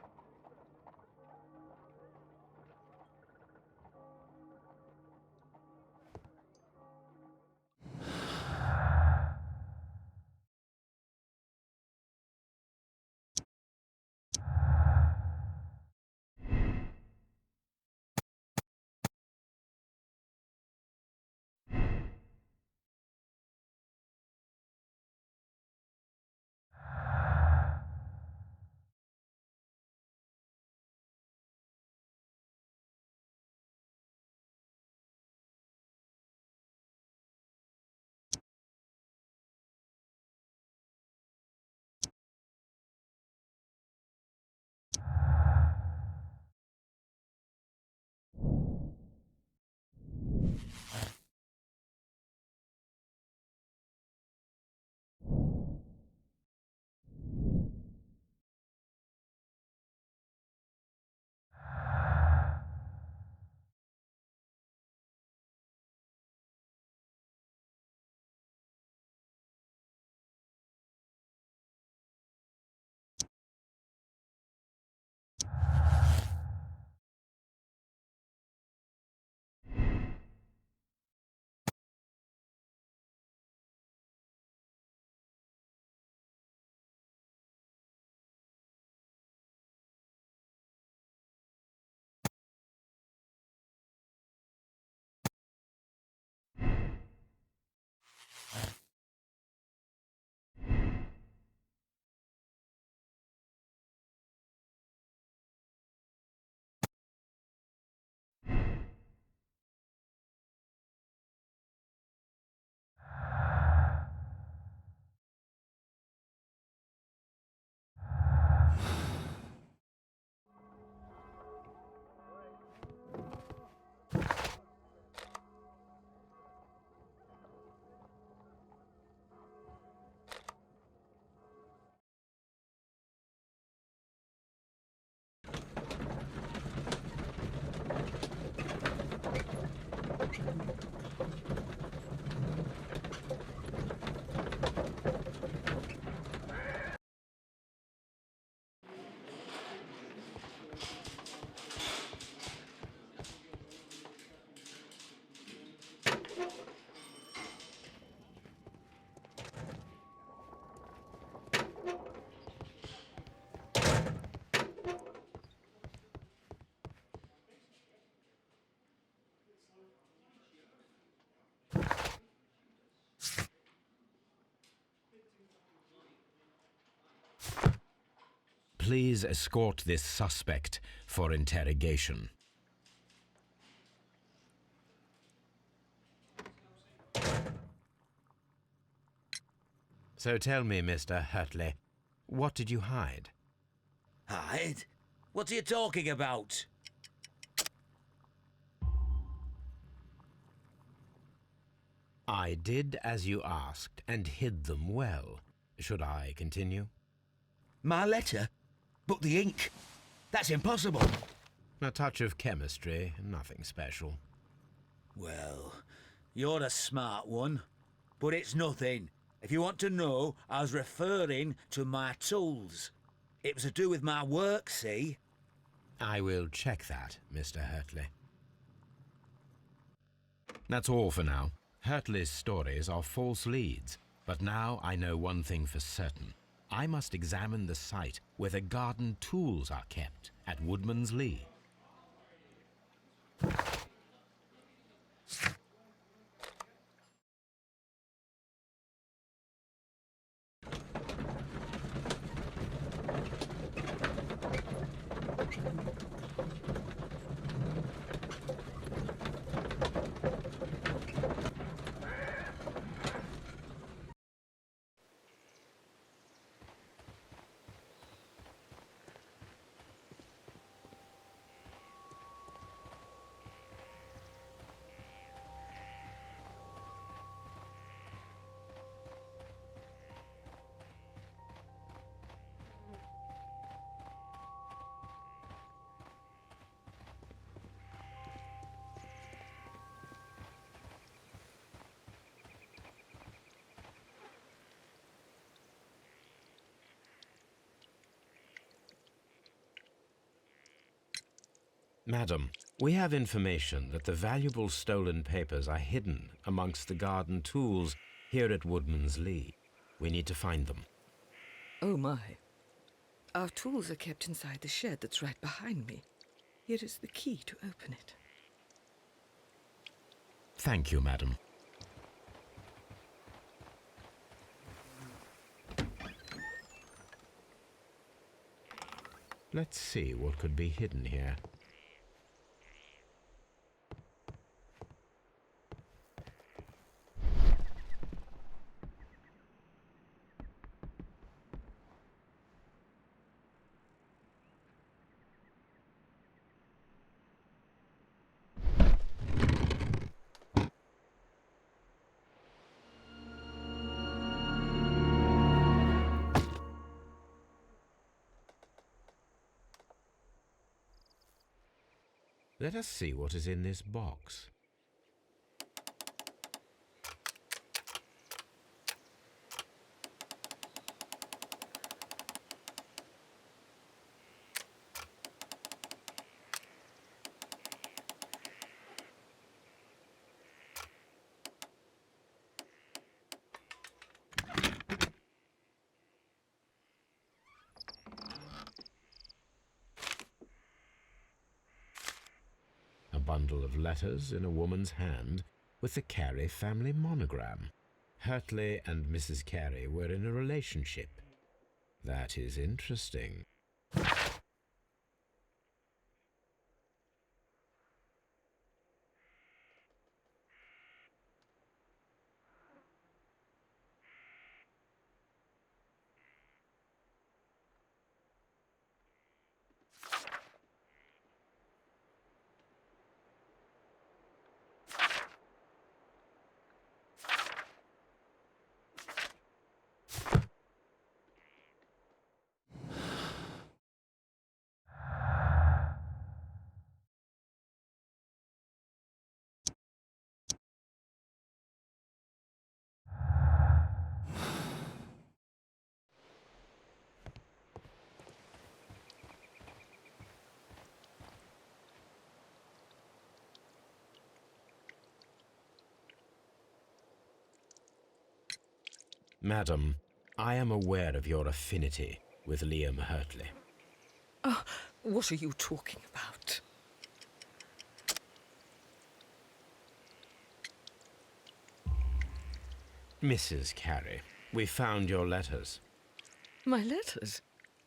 please escort this suspect for interrogation. So tell me, Mr. Hurtley, what did you hide? Hide? What are you talking about? I did as you asked and hid them well. Should I continue? My letter? But the ink? That's impossible. A touch of chemistry, nothing special. Well, you're a smart one. But it's nothing. If you want to know, I was referring to my tools. It was to do with my work, see? I will check that, Mr. Hurtley. That's all for now. Hurtley's stories are false leads, but now I know one thing for certain. I must examine the site where the garden tools are kept at Woodman's Lee. Madam, we have information that the valuable stolen papers are hidden amongst the garden tools here at Woodman's Lee. We need to find them. Oh my. Our tools are kept inside the shed that's right behind me. Here is the key to open it. Thank you, madam. Let's see what could be hidden here. Let us see what is in this box. A bundle of letters in a woman's hand with the Carey family monogram. Hurtley and Mrs. Carey were in a relationship. That is interesting. Madam, I am aware of your affinity with Liam Hurtley. Oh, what are you talking about? Mrs. Carey, we found your letters. My letters?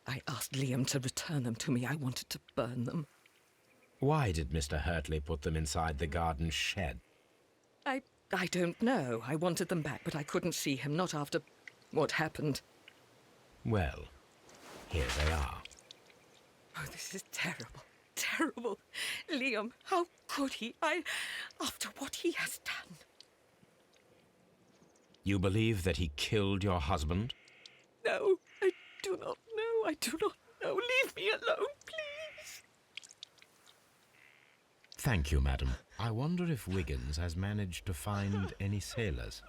I asked Liam to return them to me. I wanted to burn them. Why did Mr. Hurtley put them inside the garden shed? I don't know. I wanted them back, but I couldn't see him, not after what happened. Well, here they are. Oh, this is terrible. Terrible. Liam, how could he? After what he has done. You believe that he killed your husband? No, I do not know. I do not know. Leave me alone, please. Thank you, madam. I wonder if Wiggins has managed to find any sailors.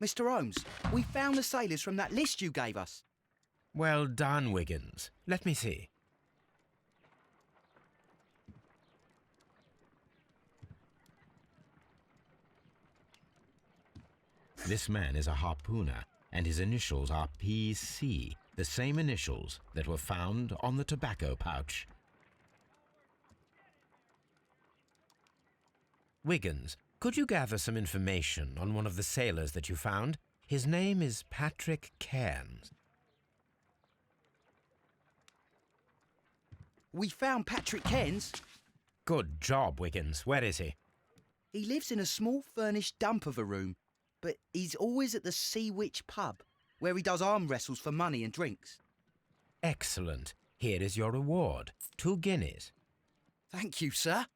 Mr. Holmes, we found the sailors from that list you gave us. Well done, Wiggins. Let me see. This man is a harpooner, and his initials are PC, the same initials that were found on the tobacco pouch. Wiggins, could you gather some information on one of the sailors that you found? His name is Patrick Cairns. We found Patrick Cairns. Good job, Wiggins. Where is he? He lives in a small furnished dump of a room, but he's always at the Sea Witch pub, where he does arm wrestles for money and drinks. Excellent. Here is your reward. 2 guineas. Thank you, sir.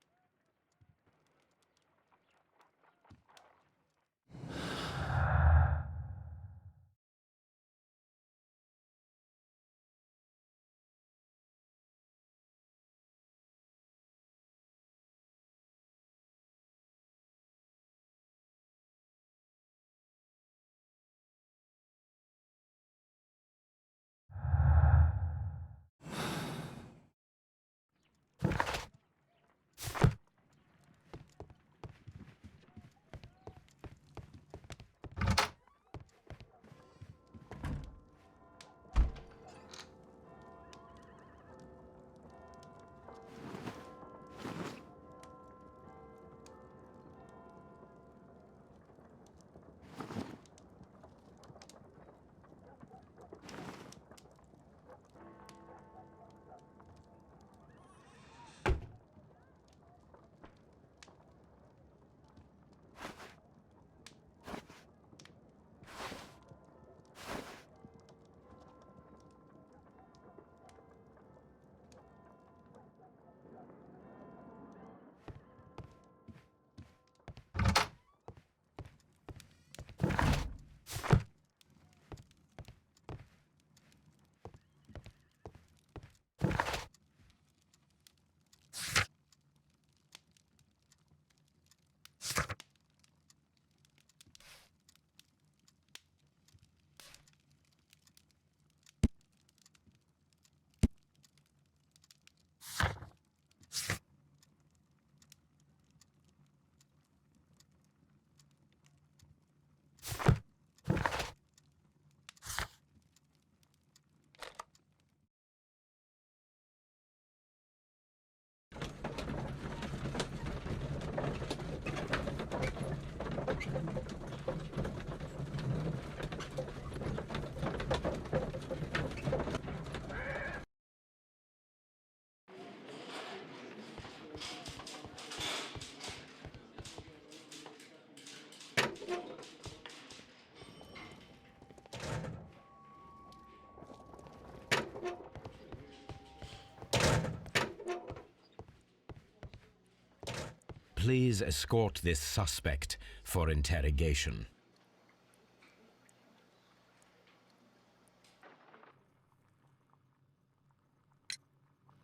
please escort this suspect for interrogation.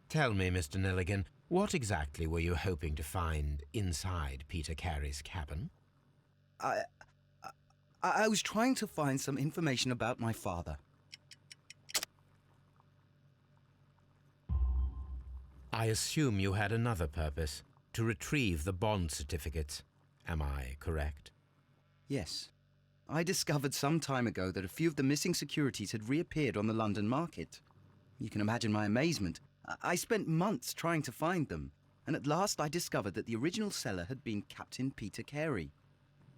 Tell me, Mr. Nelligan, what exactly were you hoping to find inside Peter Carey's cabin? I was trying to find some information about my father. I assume you had another purpose, to retrieve the bond certificates. Am I correct? Yes. I discovered some time ago that a few of the missing securities had reappeared on the London market. You can imagine my amazement. I spent months trying to find them, and at last I discovered that the original seller had been Captain Peter Carey.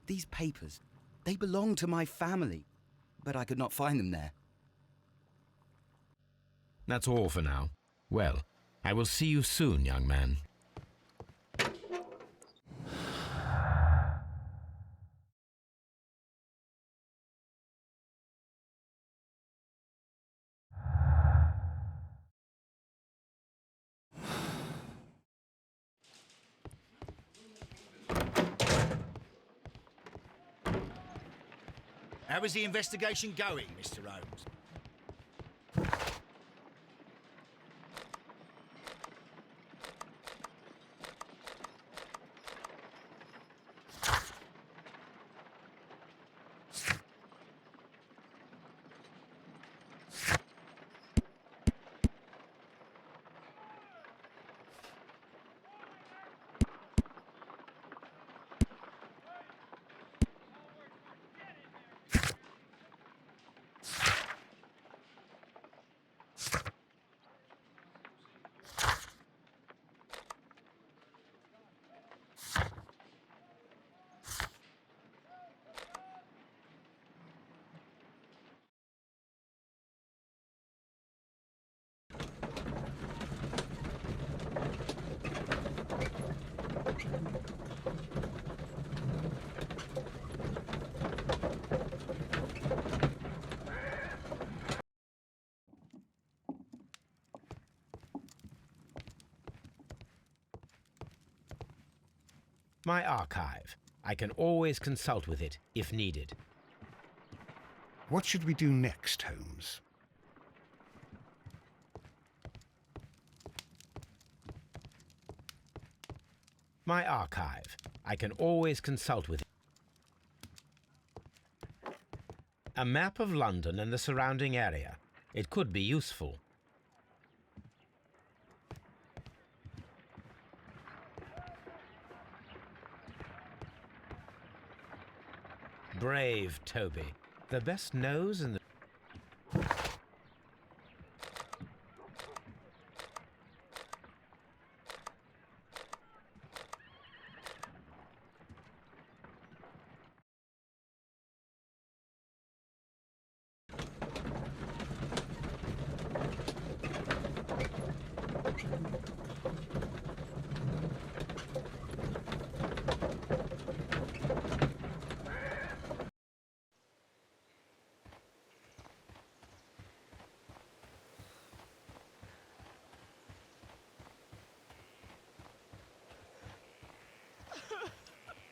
These papers, they belonged to my family, but I could not find them there. That's all for now. Well, I will see you soon, young man. How is the investigation going, Mr. Holmes? My archive. I can always consult with it if needed. What should we do next, Holmes? My archive. I can always consult with it. A map of London and the surrounding area. It could be useful. Brave Toby. The best nose in the...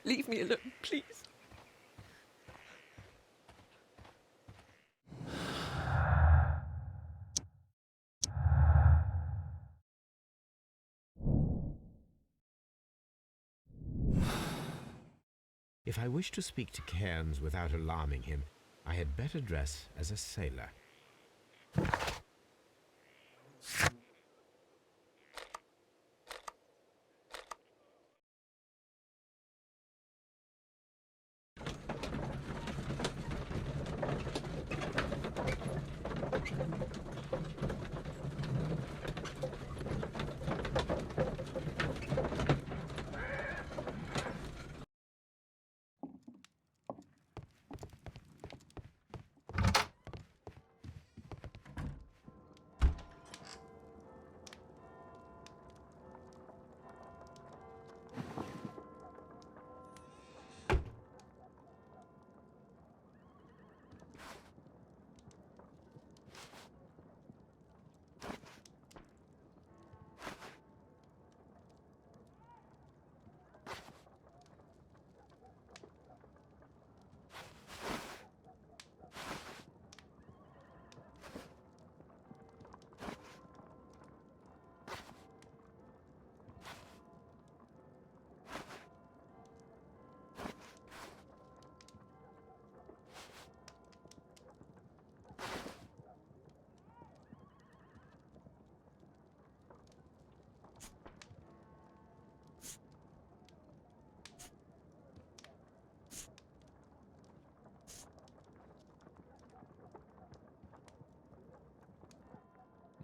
Leave me alone, please. If I wish to speak to Cairns without alarming him, I had better dress as a sailor.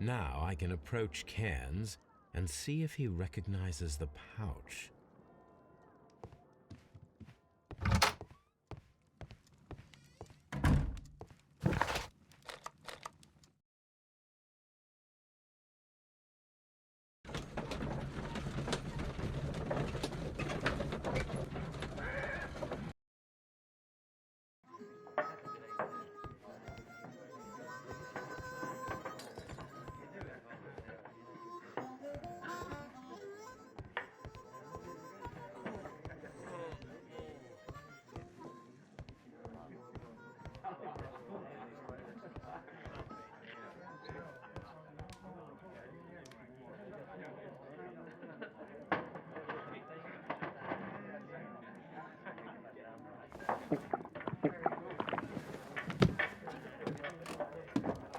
Now I can approach Cairns and see if he recognizes the pouch.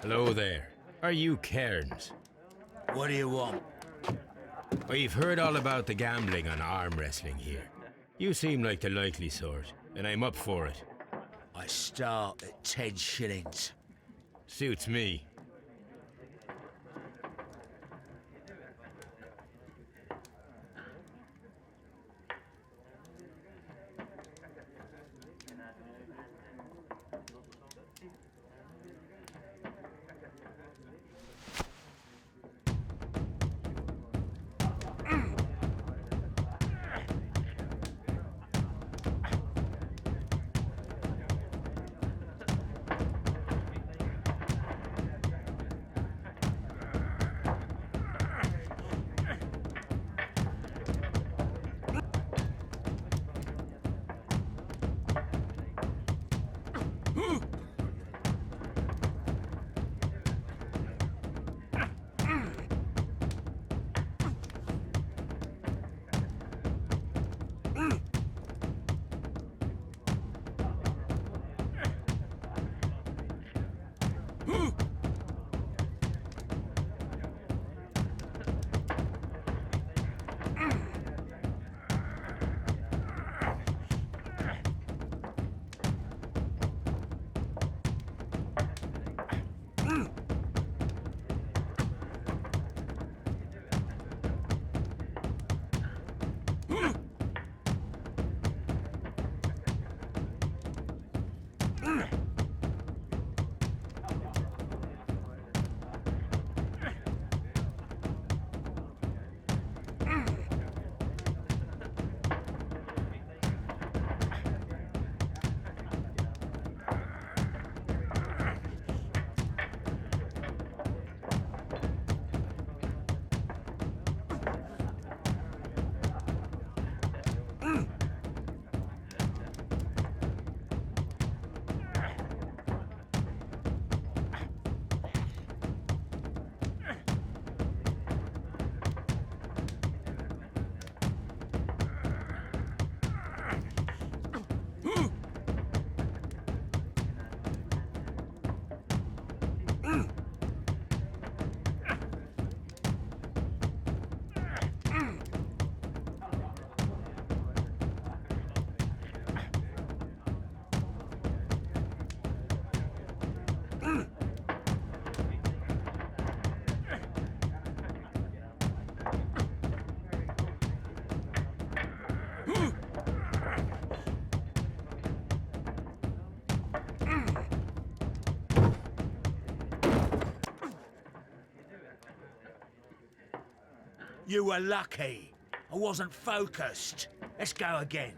Hello there. Are you Cairns? What do you want? We've heard all about the gambling on arm wrestling here. You seem like the likely sort, and I'm up for it. I start at 10 shillings. Suits me. You were lucky. I wasn't focused. Let's go again.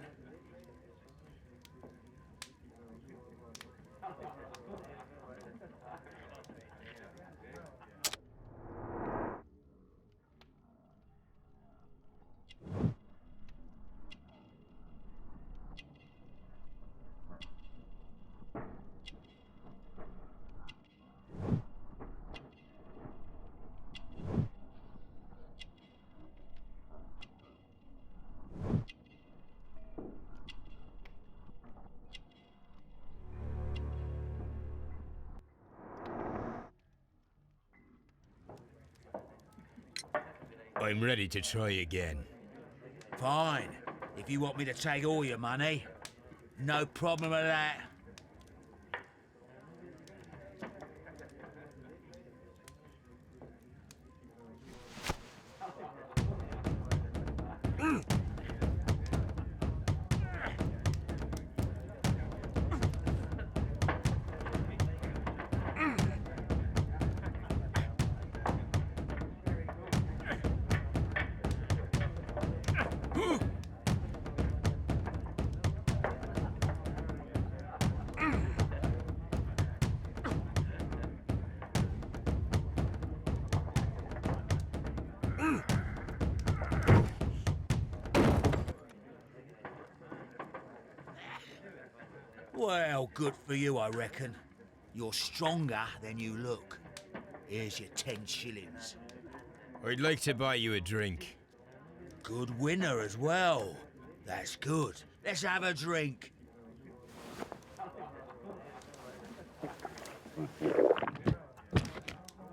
I'm ready to try again. Fine. If you want me to take all your money, no problem with that. Well, good for you, I reckon. You're stronger than you look. Here's your 10 shillings. I'd like to buy you a drink. Good winner as well. That's good. Let's have a drink.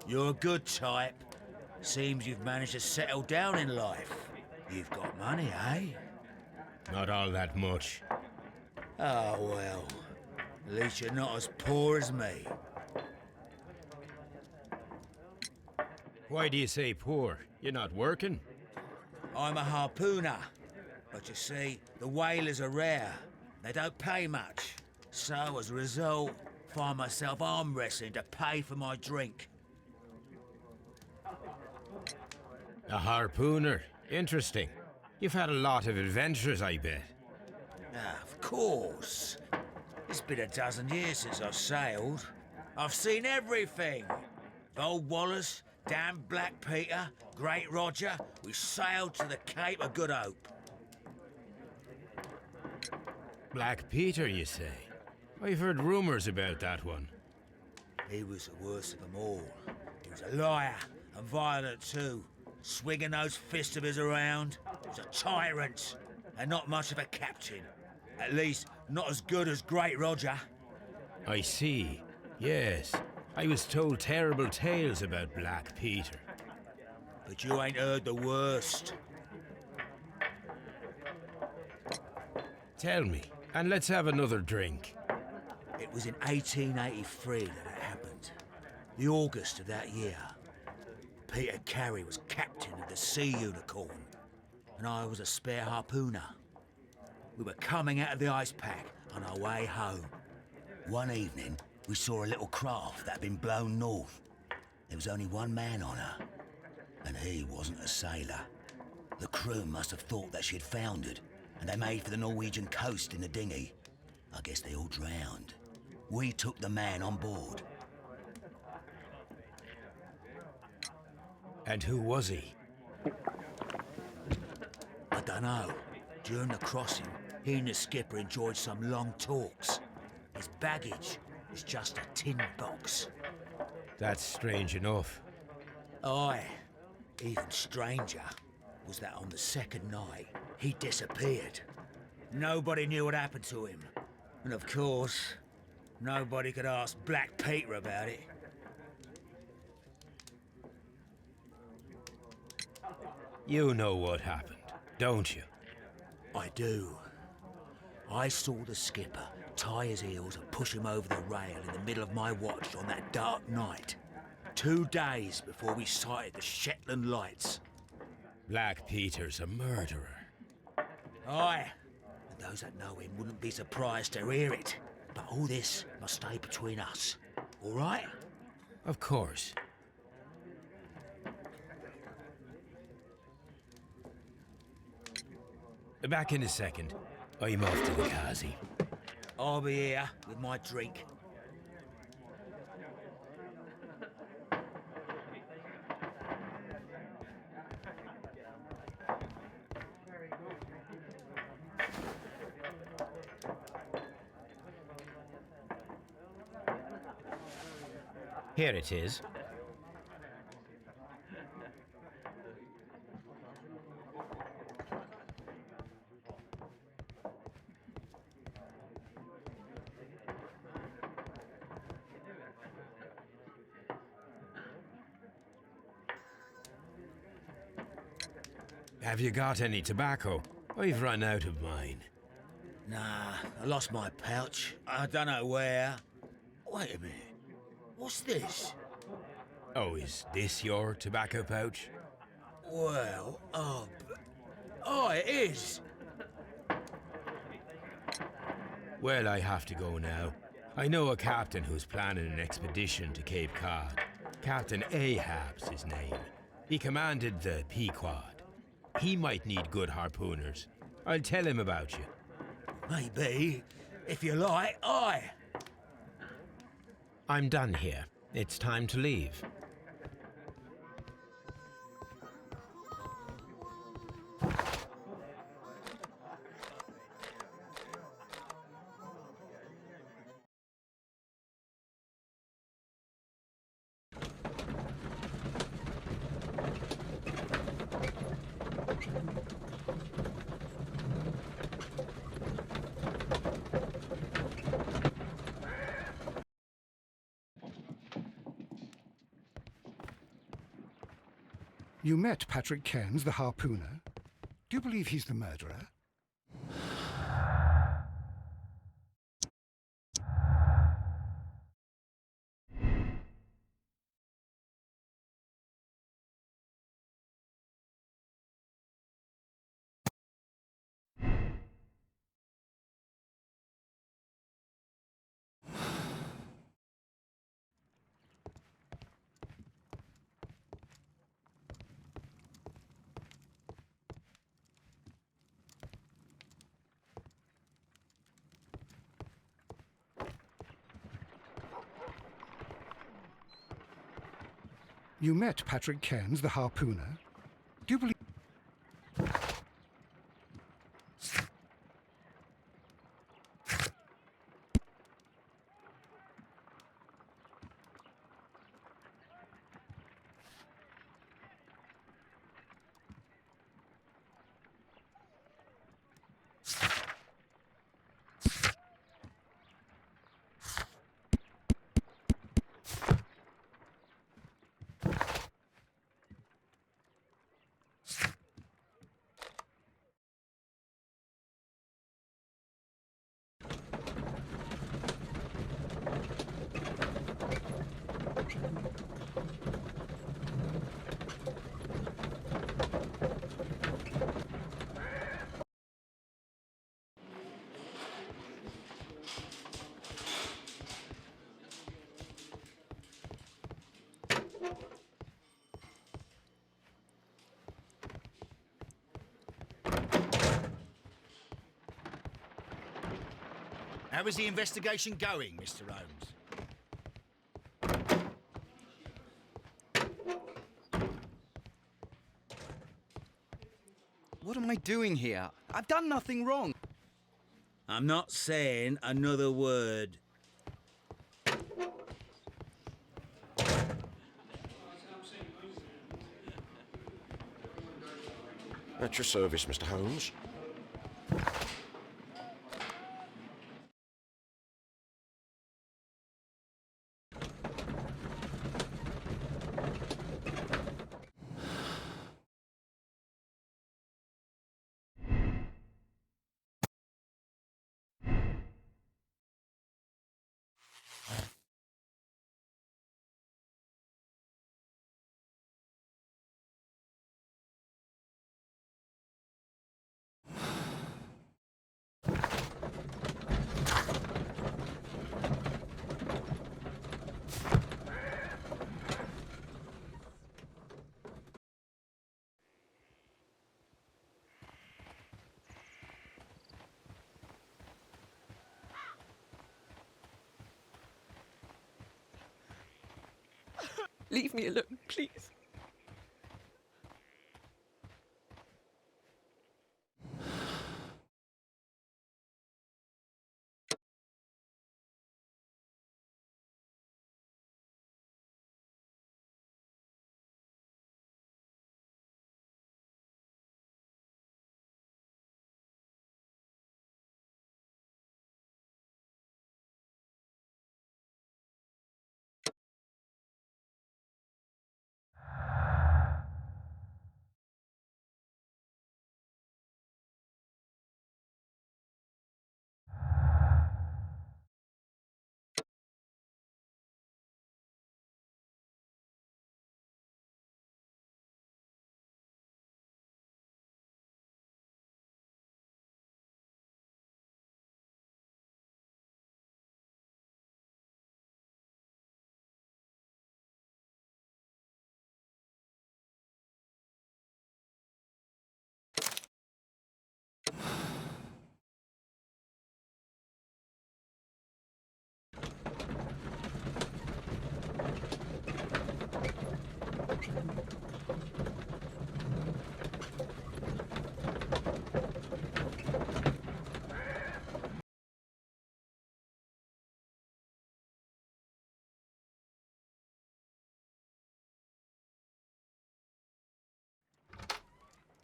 You're a good type. Seems you've managed to settle down in life. You've got money, eh? Not all that much. Oh, well. At least you're not as poor as me. Why do you say poor? You're not working? I'm a harpooner. But you see, the whalers are rare. They don't pay much. So, as a result, find myself arm wrestling to pay for my drink. A harpooner. Interesting. You've had a lot of adventures, I bet. Ah, of course. It's been a dozen years since I've sailed. I've seen everything. Old Wallace, damn Black Peter, Great Roger. We sailed to the Cape of Good Hope. Black Peter, you say? I've heard rumours about that one. He was the worst of them all. He was a liar and violent too. Swinging those fists of his around. He was a tyrant and not much of a captain. At least, not as good as Great Roger. I see. Yes. I was told terrible tales about Black Peter. But you ain't heard the worst. Tell me, and let's have another drink. It was in 1883 that it happened. The August of that year. Peter Carey was captain of the Sea Unicorn, and I was a spare harpooner. We were coming out of the ice pack on our way home. One evening, we saw a little craft that had been blown north. There was only one man on her, and he wasn't a sailor. The crew must have thought that she had foundered, and they made for the Norwegian coast in the dinghy. I guess they all drowned. We took the man on board. And who was he? I dunno. During the crossing, he and the skipper enjoyed some long talks. His baggage was just a tin box. That's strange enough. Aye. Even stranger was that on the second night, he disappeared. Nobody knew what happened to him. And of course, nobody could ask Black Peter about it. You know what happened, don't you? I do. I saw the skipper tie his heels and push him over the rail in the middle of my watch on that dark night. 2 days before we sighted the Shetland lights. Black Peter's a murderer. Aye. And those that know him wouldn't be surprised to hear it. But all this must stay between us. All right? Of course. Back in a second. I'm off to the Kazi. I'll be here with my drink. Here it is. Have you got any tobacco? I've run out of mine. Nah, I lost my pouch. I don't know where. Wait a minute. What's this? Oh, is this your tobacco pouch? Well, oh, it is. Well, I have to go now. I know a captain who's planning an expedition to Cape Cod. Captain Ahab's his name. He commanded the Pequod. He might need good harpooners. I'll tell him about you. Maybe. If you like, aye. I'm done here. It's time to leave. You met Patrick Cairns, the harpooner. Do you believe he's the murderer? You met Patrick Cairns, the harpooner. Do you believe... How is the investigation going, Mr. Holmes? What am I doing here? I've done nothing wrong. I'm not saying another word. At your service, Mr. Holmes. Leave me alone, please.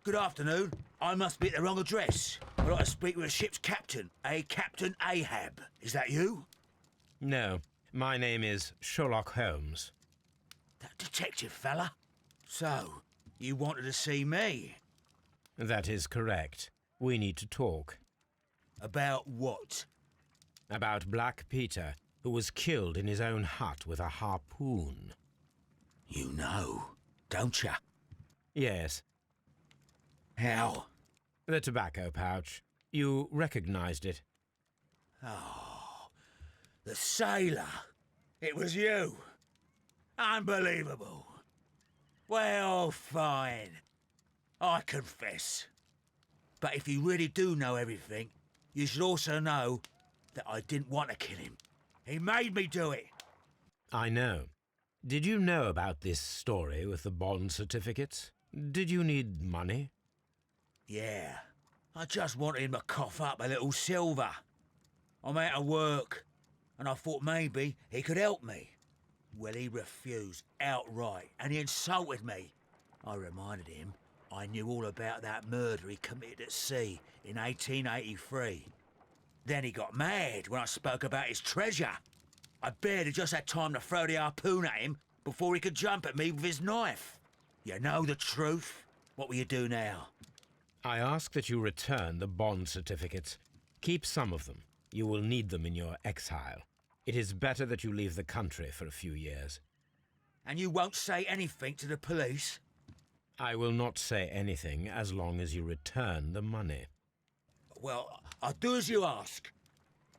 Good afternoon. I must be at the wrong address. I'd like to speak with a ship's captain, a Captain Ahab. Is that you? No, my name is Sherlock Holmes. That detective fella? So, you wanted to see me? That is correct. We need to talk. About what? About Black Peter, who was killed in his own hut with a harpoon. You know, don't you? Yes. How? The tobacco pouch. You recognized it. Oh, the sailor. It was you. Unbelievable. Well, fine. I confess. But if you really do know everything, you should also know that I didn't want to kill him. He made me do it. I know. Did you know about this story with the bond certificates? Did you need money? Yeah. I just wanted him to cough up a little silver. I'm out of work, and I thought maybe he could help me. Well, he refused outright, and he insulted me. I reminded him I knew all about that murder he committed at sea in 1883. Then he got mad when I spoke about his treasure. I barely just had time to throw the harpoon at him before he could jump at me with his knife. You know the truth. What will you do now? I ask that you return the bond certificates. Keep some of them. You will need them in your exile. It is better that you leave the country for a few years. And you won't say anything to the police? I will not say anything as long as you return the money. Well, I'll do as you ask.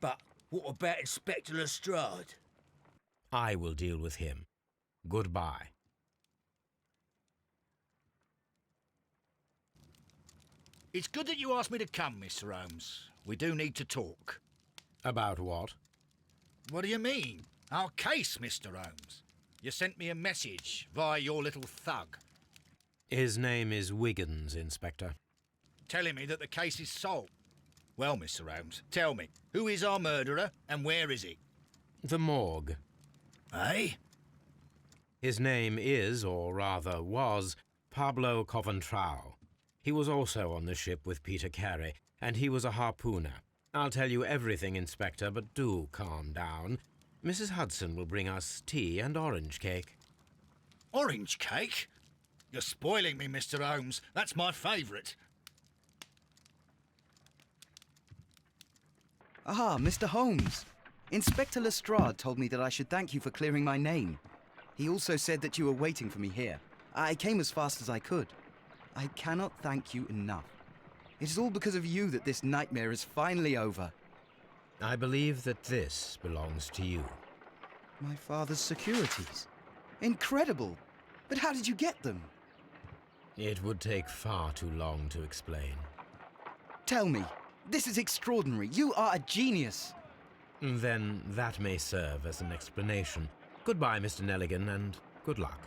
But what about Inspector Lestrade? I will deal with him. Goodbye. It's good that you asked me to come, Mr. Holmes. We do need to talk. About what? What do you mean? Our case, Mr. Holmes. You sent me a message via your little thug. His name is Wiggins, Inspector. Telling me that the case is solved. Well, Mr. Holmes, tell me, who is our murderer and where is he? The morgue. Eh? His name is, or rather was, Pablo Coventrao. He was also on the ship with Peter Carey, and he was a harpooner. I'll tell you everything, Inspector, but do calm down. Mrs. Hudson will bring us tea and orange cake. Orange cake? You're spoiling me, Mr. Holmes. That's my favourite. Ah, Mr. Holmes. Inspector Lestrade told me that I should thank you for clearing my name. He also said that you were waiting for me here. I came as fast as I could. I cannot thank you enough. It is all because of you that this nightmare is finally over. I believe that this belongs to you. My father's securities. Incredible! But how did you get them? It would take far too long to explain. Tell me. This is extraordinary. You are a genius. Then that may serve as an explanation. Goodbye, Mr. Nelligan, and good luck.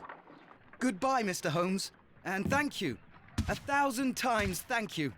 Goodbye, Mr. Holmes. And thank you. 1,000 times thank you.